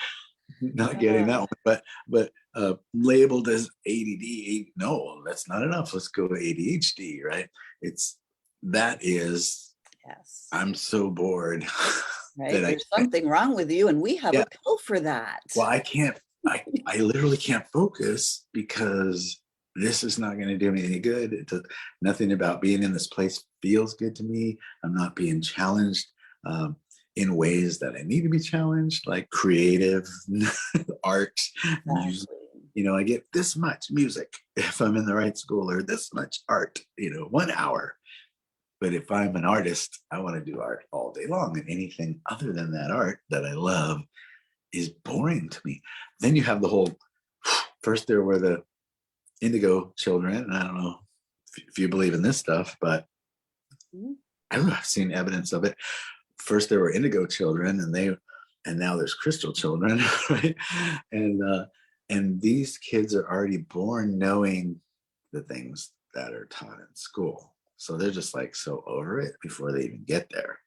Not getting that one, but labeled as ADD. No, that's not enough. Let's go to ADHD, right? That is. Yes. I'm so bored Right. that I There's can't. something wrong with you, and we have Yeah. a pill for that. Well, I can't. I literally can't focus because this is not going to do me any good. Nothing about being in this place feels good to me. I'm not being challenged in ways that I need to be challenged, like creative art, music. Exactly. I get this much music if I'm in the right school, or this much art, 1 hour. But if I'm an artist, I want to do art all day long, and anything other than that art that I love is boring to me. Then you have the whole, first there were the indigo children, and I don't know if you believe in this stuff, but Mhm. I've seen evidence of it. First there were indigo children, and now there's crystal children, right? And these kids are already born knowing the things that are taught in school. So they're just like so over it before they even get there.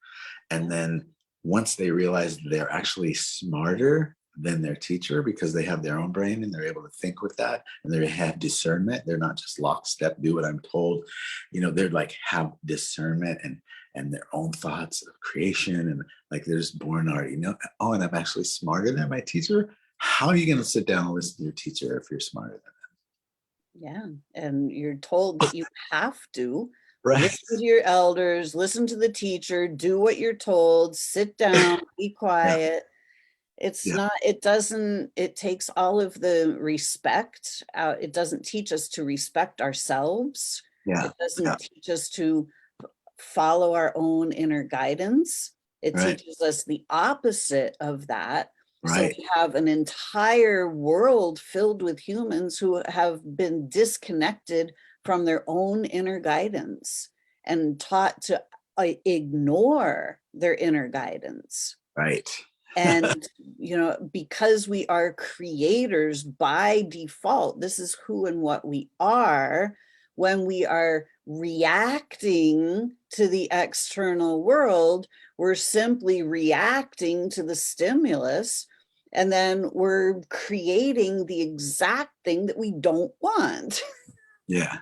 And then once they realize they're actually smarter than their teacher because they have their own brain and they're able to think with that, and they have discernment, they're not just lockstep, do what I'm told. They're like have discernment and their own thoughts of creation, and like they're just born already oh, and I'm actually smarter than my teacher. How are you going to sit down and listen to your teacher if you're smarter than Yeah. And you're told that you have to them? Right. listen to your elders, listen to the teacher, do what you're told, sit down, be Yeah. quiet. It's Yeah. not, it takes all of the respect out. It doesn't teach us to respect ourselves. Yeah. It Yeah. doesn't teach us to follow our own inner guidance. It Right. teaches us the opposite of that. So Right. we have an entire world filled with humans who have been disconnected from their own inner guidance and taught to ignore their inner guidance. Right. And, because we are creators by default, this is who and what we are. When we are reacting to the external world, we're simply reacting to the stimulus. And then we're creating the exact thing that we don't want. Yeah.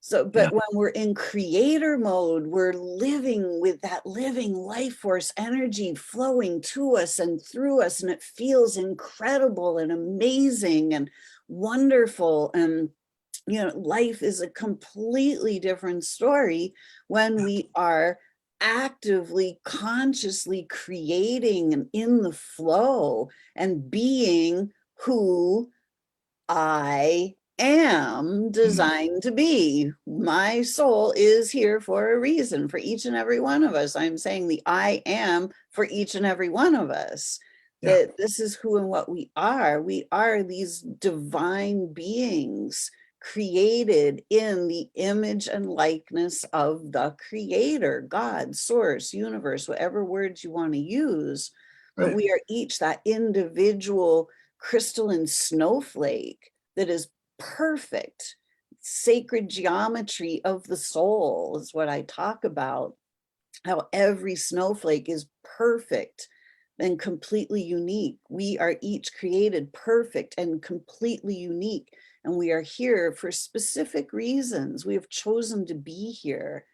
So, Yeah. but when we're in creator mode, we're living with that living life force energy flowing to us and through us, and it feels incredible and amazing and wonderful. And, life is a completely different story when we are actively, consciously creating and in the flow and being who I am Mm. designed to be. My soul is here for a reason for each and every one of us. I'm saying the I am for each and every one of us. Yeah. That this is who and what we are. We are these divine beings created in the image and likeness of the creator, God, source, universe, whatever words you want to use. But Right. we are each that individual crystalline snowflake that is perfect. Sacred geometry of the soul is what I talk about. How every snowflake is perfect and completely unique. We are each created perfect and completely unique. And we are here for specific reasons. We have chosen to be here.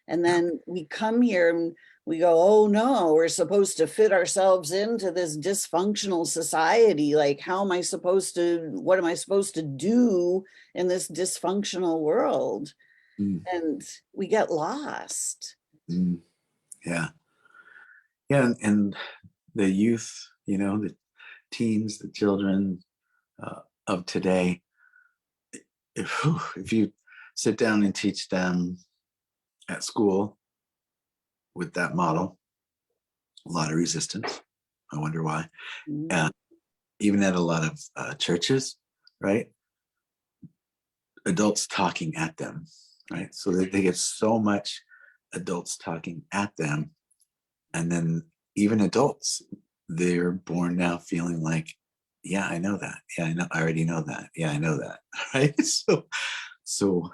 And Yeah. then we come here and we go, oh no, we're supposed to fit ourselves into this dysfunctional society. Like, what am I supposed to do in this dysfunctional world? Mm, And we get lost. mm, yeah. Yeah. And the youth, the teens, the children of today, if you sit down and teach them at school with that model, a lot of resistance. I wonder why. Mhm. Even at a lot of churches, right? Adults talking at them, right? So they get so much adults talking at them. And then even adults, they're born now feeling like, yeah, I know that. Yeah, I already know that. Yeah, I know that. Right. So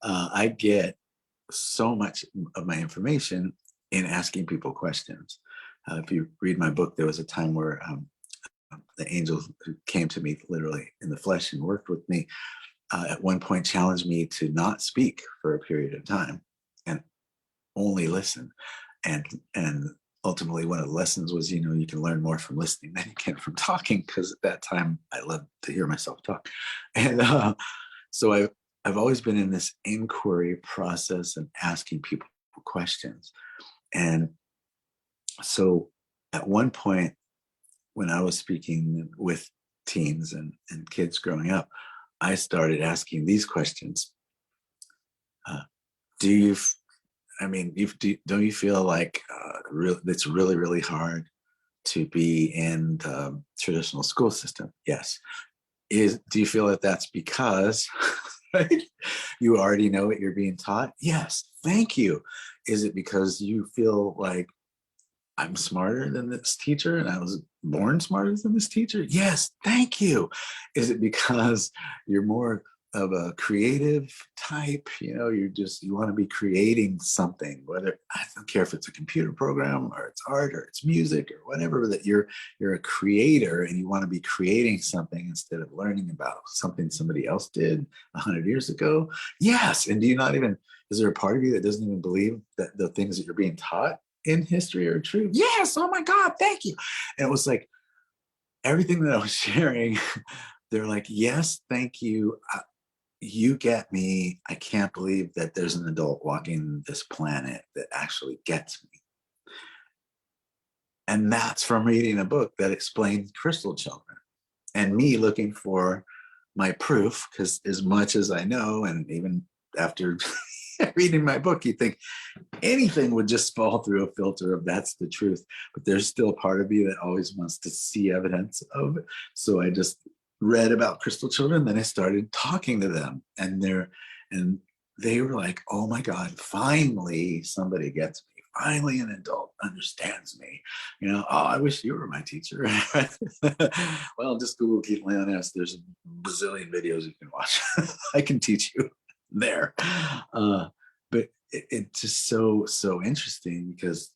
I get so much of my information in asking people questions. If you read my book, there was a time where the angel who came to me literally in the flesh and worked with me at one point challenged me to not speak for a period of time and only listen. And ultimately one of the lessons was, you can learn more from listening than you can from talking, because at that time I loved to hear myself talk. And so I've always been in this inquiry process and asking people questions. And so at one point when I was speaking with teens and kids growing up, I started asking these questions. Do you, I mean, don't you feel like it's really, really hard to be in the traditional school system? Yes. Do you feel that that's because right, you already know what you're being taught? Yes. Thank you. Is it because you feel like I'm smarter than this teacher and I was born smarter than this teacher? Yes, thank you. Is it because you're more of a creative type? You want to be creating something, whether I don't care if it's a computer program or it's art or it's music or whatever, that you're a creator and you want to be creating something instead of learning about something somebody else did 100 years ago. Yes. And is there a part of you that doesn't even believe that the things that you're being taught in history are true? Yes. Oh my God, thank you. And it was like everything that I was sharing, they're like, yes, thank you. You get me. I can't believe that there's an adult walking this planet that actually gets me. And that's from reading a book that explained crystal children and me looking for my proof, because as much as I know, and even after reading my book, you think anything would just fall through a filter of that's the truth. But there's still a part of you that always wants to see evidence of it. So I just read about crystal children, then I started talking to them, and they were like, oh my God, finally somebody gets me. Finally an adult understands me. Oh, I wish you were my teacher. Well, just Google Keith Leonis. There's a bazillion videos you can watch. I can teach you there. But it's just so interesting, because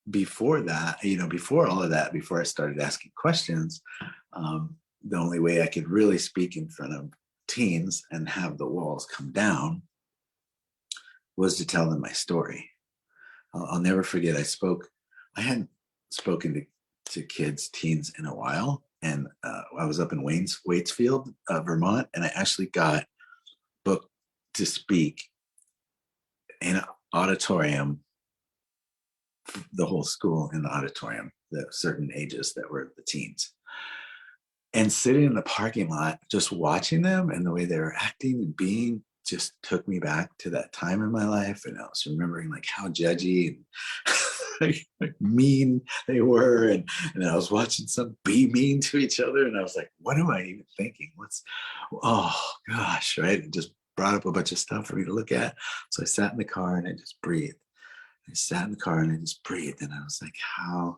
before that, before all of that, before I started asking questions, the only way I could really speak in front of teens and have the walls come down was to tell them my story. I'll never forget, I hadn't spoken to kids, teens in a while. And I was up in Waitsfield, Vermont, and I actually got booked to speak in an auditorium, the whole school in the auditorium, the certain ages that were the teens. And sitting in the parking lot, just watching them and the way they were acting and being, just took me back to that time in my life. And I was remembering like how judgy and like mean they were. And I was watching some be mean to each other. And I was like, what am I even thinking? Oh gosh, right? It just brought up a bunch of stuff for me to look at. So I sat in the car and I just breathed. I sat in the car and I just breathed. And I was like, how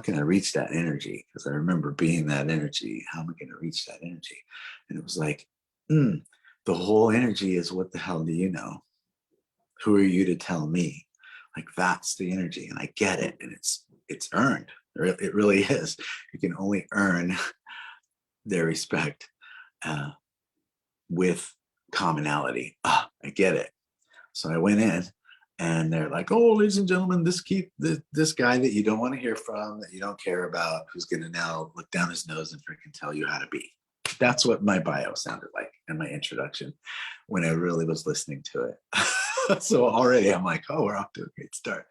can I reach that energy? Because I remember being that energy. How am I going to reach that energy? And it was like, the whole energy is, what the hell do you know? Who are you to tell me? Like, that's the energy. And I get it. And it's earned. It really is. You can only earn their respect with commonality. I get it. So I went in And they're like, oh, ladies and gentlemen, this guy that you don't want to hear from, that you don't care about, who's going to now look down his nose and freaking tell you how to be. That's what my bio sounded like in my introduction when I really was listening to it. So already I'm like, oh, we're off to a great start.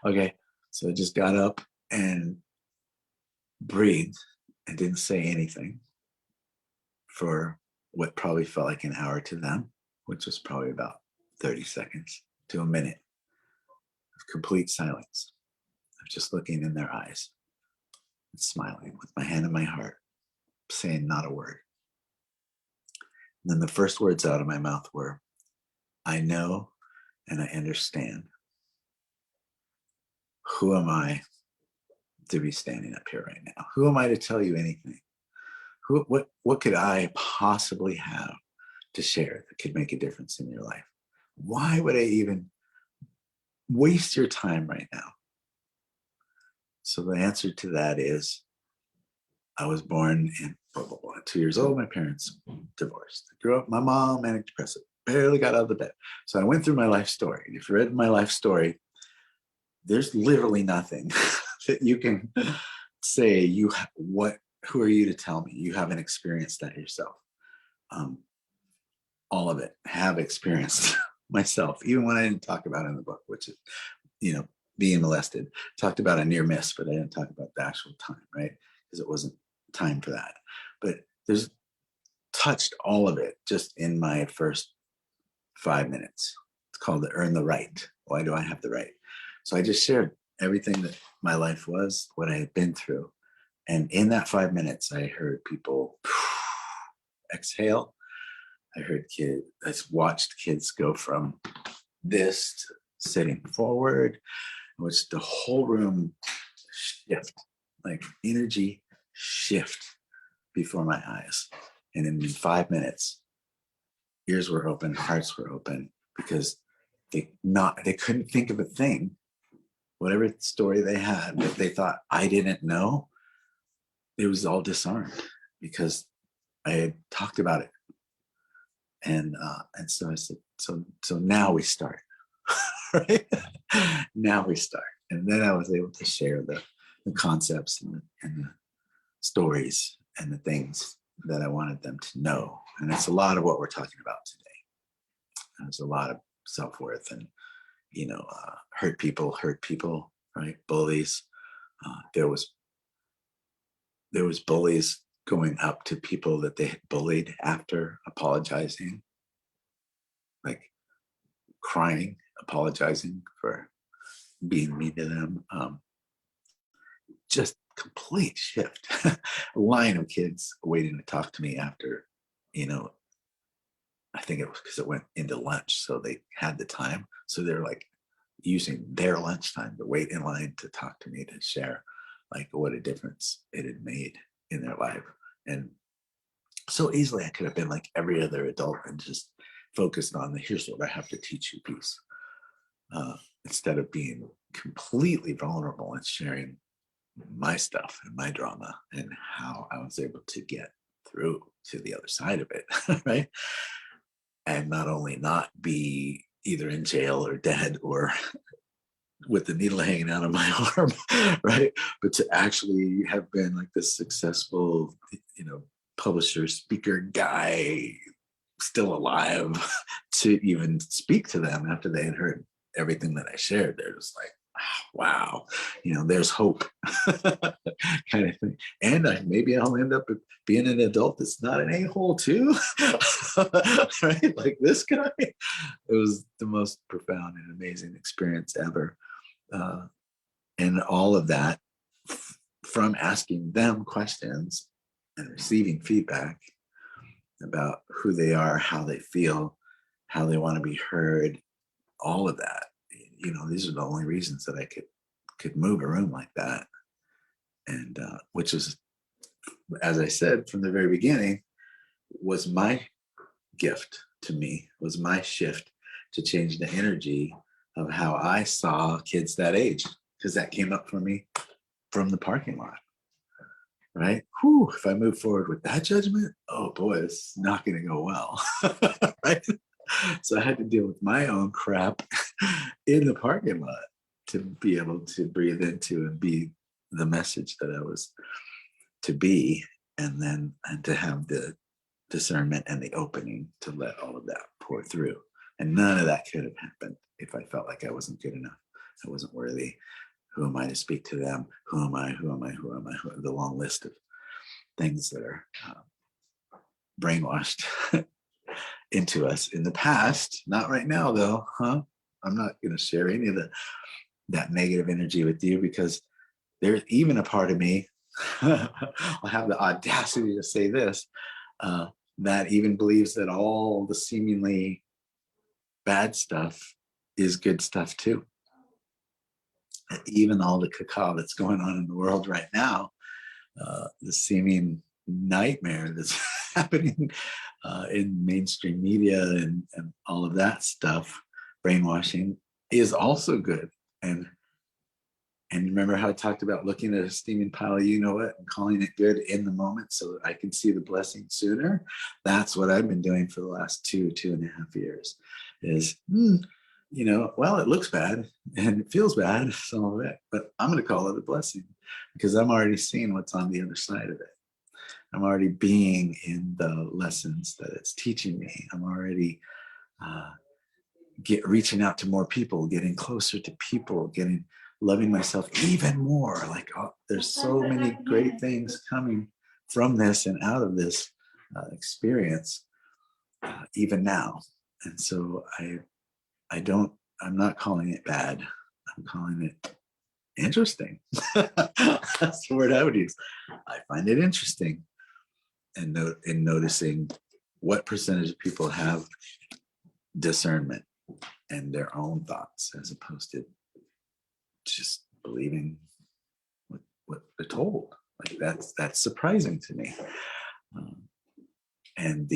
Okay. So I just got up and breathed and didn't say anything for what probably felt like an hour to them, which was probably about 30 seconds to a minute of complete silence, of just looking in their eyes and smiling with my hand on my heart, saying not a word. And then the first words out of my mouth were, I know and I understand. Who am I to be standing up here right now? Who am I to tell you anything? What could I possibly have to share that could make a difference in your life? Why would I even waste your time right now? So the answer to that is, I was born in blah, blah, blah, 2 years old. My parents divorced. I grew up, my mom manic depressive, barely got out of the bed. So I went through my life story. And if you read my life story, there's literally nothing that you can say, who are you to tell me? You haven't experienced that yourself. All of it have experienced myself, even when I didn't talk about it in the book, which is, being molested. Talked about a near miss, but I didn't talk about the actual time, right? Because it wasn't time for that. But there's touched all of it just in my first 5 minutes. It's called the Earn the Right. Why do I have the right? So I just shared everything that my life was, what I had been through. And in that 5 minutes, I heard people exhale. I watched kids go from this to sitting forward, which the whole room shift, like energy shift before my eyes. And in 5 minutes, ears were open, hearts were open, because they couldn't think of a thing, whatever story they had that they thought I didn't know. It was all disarmed because I had talked about it. And so I said, so now we start, right? Now we start. And then I was able to share the concepts and the stories and the things that I wanted them to know. And that's a lot of what we're talking about today. There's a lot of self-worth and, hurt people, right? Bullies. There was bullies going up to people that they had bullied after apologizing, like crying, apologizing for being mean to them. Just complete shift. A line of kids waiting to talk to me after, I think it was because it went into lunch, so they had the time. So they're like using their lunchtime to wait in line to talk to me, to share like what a difference it had made in their life. And so easily I could have been like every other adult and just focused on the here's what I have to teach you piece, instead of being completely vulnerable and sharing my stuff and my drama and how I was able to get through to the other side of it, right? And not only not be either in jail or dead or with the needle hanging out of my arm, right? But to actually have been like this successful, publisher, speaker guy, still alive, to even speak to them after they had heard everything that I shared. They're just like, wow, there's hope, kind of thing. And maybe I'll end up being an adult that's not an a-hole too, right? Like this guy. It was the most profound and amazing experience ever. And all of that from asking them questions and receiving feedback about who they are, how they feel, how they want to be heard, all of that. These are the only reasons that I could move a room like that. And which is, as I said from the very beginning, was my gift to me, was my shift to change the energy of how I saw kids that age, because that came up for me from the parking lot, right? If I move forward with that judgment, oh boy, it's not going to go well, right? So I had to deal with my own crap in the parking lot to be able to breathe into and be the message that I was to be, and then and to have the discernment and the opening to let all of that pour through. And none of that could have happened if I felt like I wasn't good enough. I wasn't worthy. Who am I to speak to them? Who am I? Who am I? Who am I? The long list of things that are brainwashed into us in the past. Not right now, though, huh? I'm not going to share any of that negative energy with you, because there's even a part of me, I'll have the audacity to say this, that even believes that all the seemingly bad stuff is good stuff too. Even all the cacao that's going on in the world right now, the seeming nightmare that's happening in mainstream media and all of that stuff, brainwashing, is also good. And remember how I talked about looking at a steaming pile of and calling it good in the moment so that I can see the blessing sooner? That's what I've been doing for the last 2.5 years is, well, it looks bad and it feels bad, some of it, but I'm going to call it a blessing because I'm already seeing what's on the other side of it. I'm already being in the lessons that it's teaching me. I'm already reaching out to more people, getting closer to people, loving myself even more. Like, there's so many great things coming from this and out of this experience, even now. And so I'm not calling it bad. I'm calling it interesting. That's the word I would use. I find it interesting, and in noticing what percentage of people have discernment and their own thoughts as opposed to just believing what they're told. Like that's surprising to me. And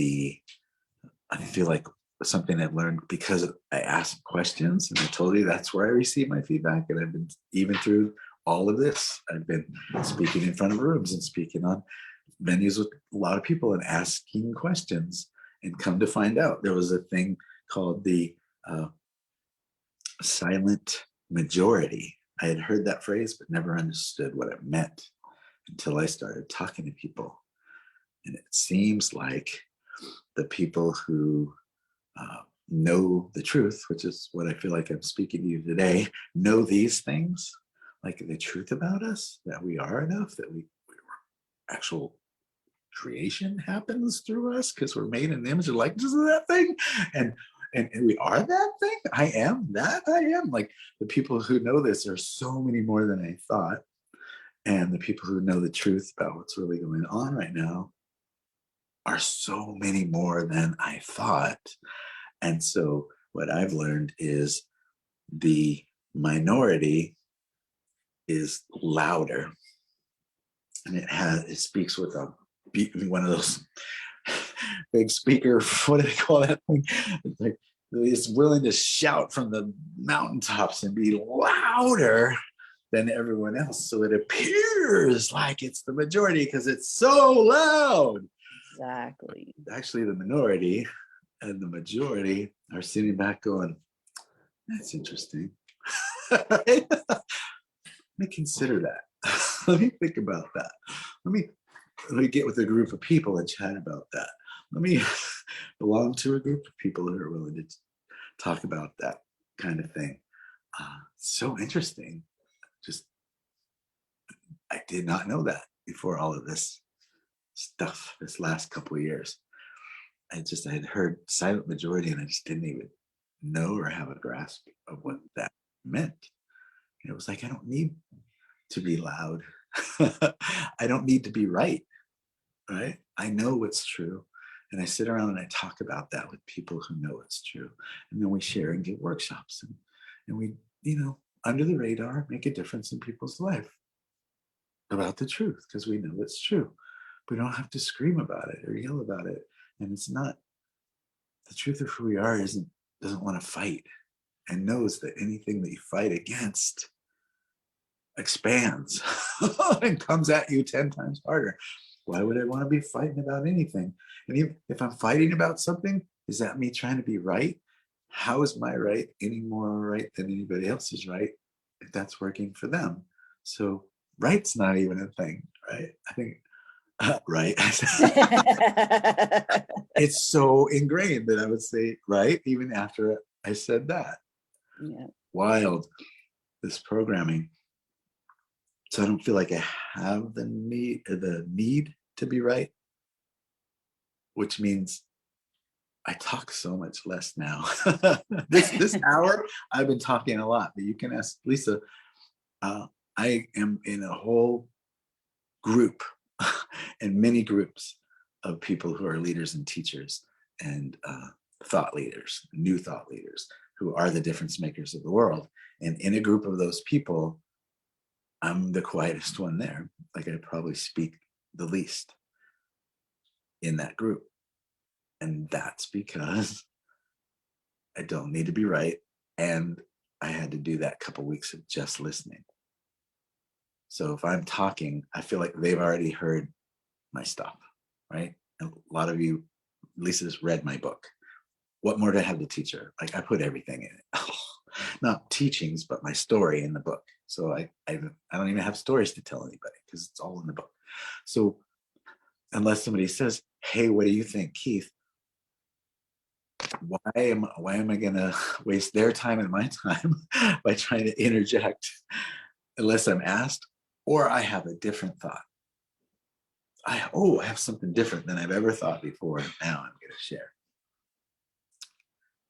I feel like something I've learned because I ask questions, and I told you that's where I receive my feedback. And I've been, even through all of this, I've been speaking in front of rooms and speaking on venues with a lot of people and asking questions, and come to find out there was a thing called the silent majority. I had heard that phrase, but never understood what it meant until I started talking to people. And it seems like the people who know the truth, which is what I feel like I'm speaking to you today, know these things, like the truth about us, that we are enough, that we actual creation happens through us because we're made in the image and likeness of that thing. And we are that thing. I am that. I am. Like, the people who know this are so many more than I thought. And the people who know the truth about what's really going on right now are so many more than I thought. And so what I've learned is the minority is louder, and it speaks with one of those big speaker, what do they call that thing? It's like, it's willing to shout from the mountaintops and be louder than everyone else, so it appears like it's the majority because it's so loud. Exactly. Actually, the minority and the majority are sitting back going, that's interesting. Let me consider that. Let me think about that. Let me get with a group of people and chat about that. Let me belong to a group of people who are willing to talk about that kind of thing. So interesting. Just, I did not know that before all of this stuff this last couple of years. I had heard silent majority, and I just didn't even know or have a grasp of what that meant. And it was like, I don't need to be loud. I don't need to be right. I know what's true. And I sit around and I talk about that with people who know it's true. And then we share and get workshops, and we, under the radar, make a difference in people's life about the truth, because we know it's true. We don't have to scream about it or yell about it. And it's not, the truth of who we are doesn't want to fight, and knows that anything that you fight against expands and comes at you 10 times harder. Why would I want to be fighting about anything? And even if I'm fighting about something, Is that me trying to be right? How is my right any more right than anybody else's right if that's working for them? So right's not even a thing, right? I think, right. It's so ingrained that I would say right even after I said that. Yeah. Wild, this programming. So I don't feel like I have the need to be right, which means I talk so much less now. This hour I've been talking a lot, but you can ask Lisa. I am in a whole group and many groups of people who are leaders and teachers and thought leaders, new thought leaders, who are the difference makers of the world. And in a group of those people, I'm the quietest one there. Like I probably speak the least in that group. And that's because I don't need to be right. And I had to do that couple weeks of just listening. So if I'm talking, I feel like they've already heard my stuff, right? And a lot of you, Lisa's read my book. What more do I have to teach her? Like I put everything in it. Not teachings, but my story in the book. So I don't even have stories to tell anybody because it's all in the book. So unless somebody says, hey, what do you think, Keith? Why am I gonna waste their time and my time by trying to interject unless I'm asked, or I have a different thought. I have something different than I've ever thought before. Now I'm gonna share.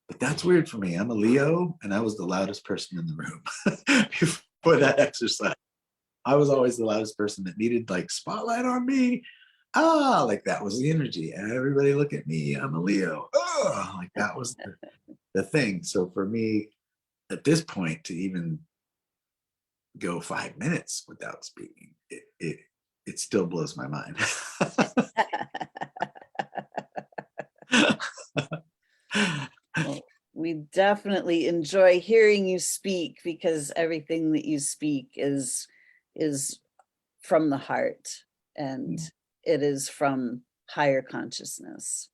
But that's weird for me. I'm a Leo, and I was the loudest person in the room before that exercise. I was always the loudest person that needed like spotlight on me. Like that was the energy. Everybody look at me. I'm a Leo. Like that was the thing. So for me, at this point, to even go 5 minutes without speaking, it still blows my mind. Well, we definitely enjoy hearing you speak because everything that you speak is from the heart, and it is from higher consciousness.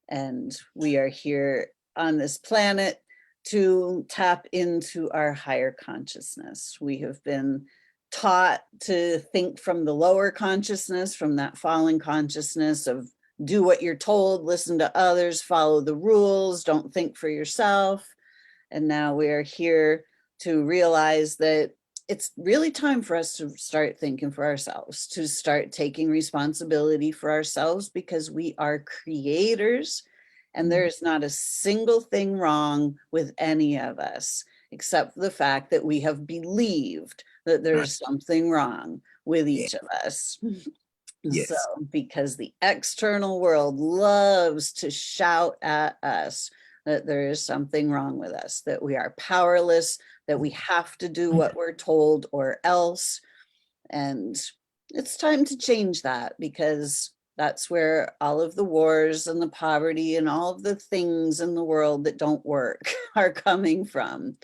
And we are here on this planet to tap into our higher consciousness. We have been taught to think from the lower consciousness, from that fallen consciousness of do what you're told, listen to others, follow the rules, don't think for yourself. And now we are here to realize that it's really time for us to start thinking for ourselves, to start taking responsibility for ourselves, because we are creators and there is not a single thing wrong with any of us, except for the fact that we have believed that there's something wrong with each of us. Yes. So, because the external world loves to shout at us that there is something wrong with us, that we are powerless, that we have to do what we're told or else. And it's time to change that, because that's where all of the wars and the poverty and all of the things in the world that don't work are coming from.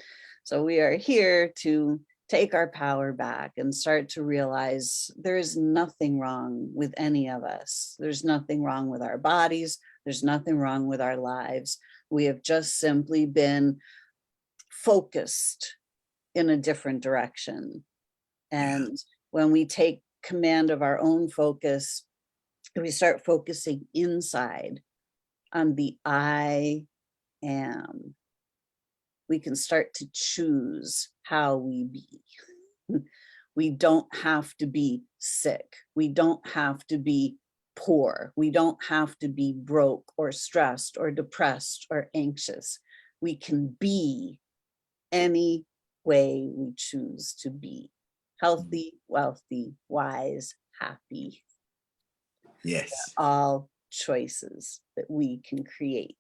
So we are here to take our power back and start to realize there is nothing wrong with any of us. There's nothing wrong with our bodies. There's nothing wrong with our lives. We have just simply been focused in a different direction. And when we take command of our own focus, we start focusing inside on the I am. We can start to choose how we be. We don't have to be sick. We don't have to be poor. We don't have to be broke or stressed or depressed or anxious. We can be any way we choose to be. Healthy, wealthy, wise, happy. Yes. They're all choices that we can create.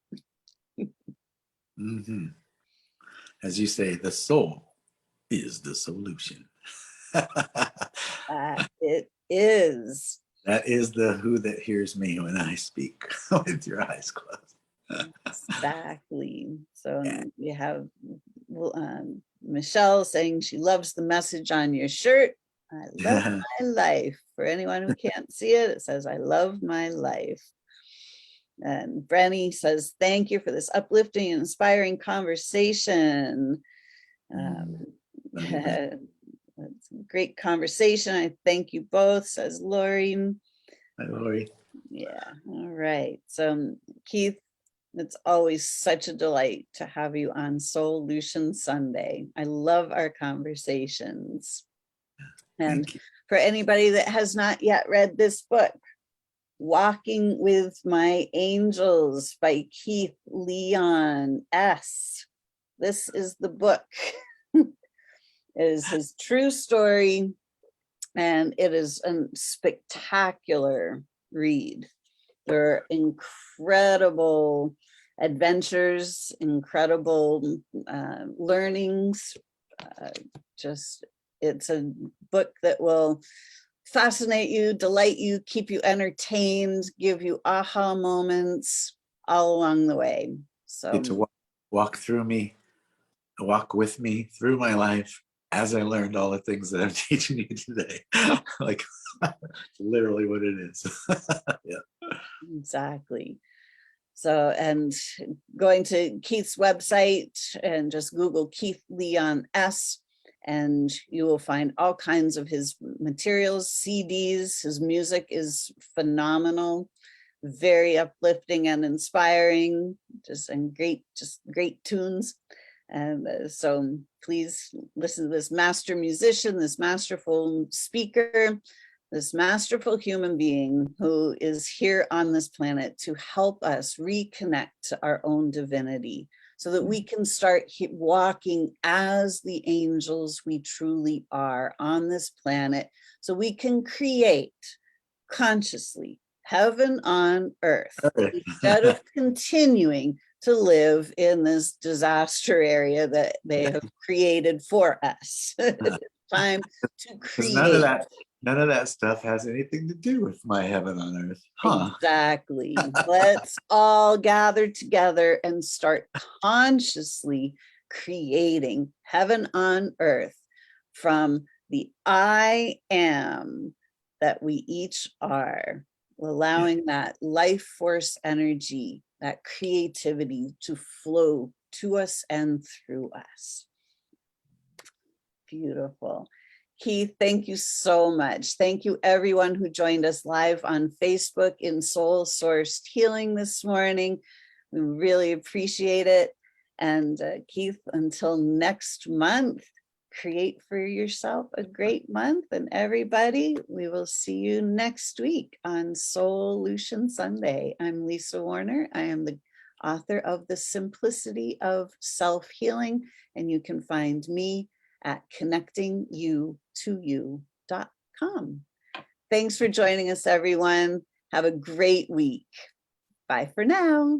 As you say, the soul is the solution. It is. That is the who that hears me when I speak with your eyes closed. Exactly. So you have Michelle saying she loves the message on your shirt. I love my life. For anyone who can't see it, it says, I love my life. And Brenny says, thank you for this uplifting and inspiring conversation. That's a great conversation. I thank you both, says Lori. Hi, Lori. Yeah, all right. So Keith, it's always such a delight to have you on SOULution Sunday. I love our conversations. And for anybody that has not yet read this book, Walking with My Angels by Keith Leon S. This is the book. It is his true story, and it is a spectacular read. There are incredible adventures, incredible learnings. It's a book that will fascinate you, delight you, keep you entertained, give you aha moments all along the way. So Get to walk with me through my life as I learned all the things that I'm teaching you today. Like literally what it is. Yeah. Exactly. So, and going to Keith's website and just Google Keith Leon S, and you will find all kinds of his materials, CDs. His music is phenomenal, very uplifting and inspiring, just great tunes. And so please listen to this master musician, this masterful speaker, this masterful human being who is here on this planet to help us reconnect to our own divinity, so that we can start walking as the angels we truly are on this planet, so we can create consciously heaven on earth instead of continuing to live in this disaster area that they have created for us. It's time to create. None of that stuff has anything to do with my heaven on earth. Huh. Exactly. Let's all gather together and start consciously creating heaven on earth from the I am that we each are, allowing that life force energy, that creativity to flow to us and through us. Beautiful. Keith, thank you so much. Thank you everyone who joined us live on Facebook in Soul Sourced Healing this morning. We really appreciate it. And Keith, until next month, create for yourself a great month. And everybody, we will see you next week on SOULution Sunday. I'm Lisa Warner. I am the author of The Simplicity of Self-Healing, and you can find me at connectingyoutoyou.com. Thanks for joining us, everyone. Have a great week. Bye for now.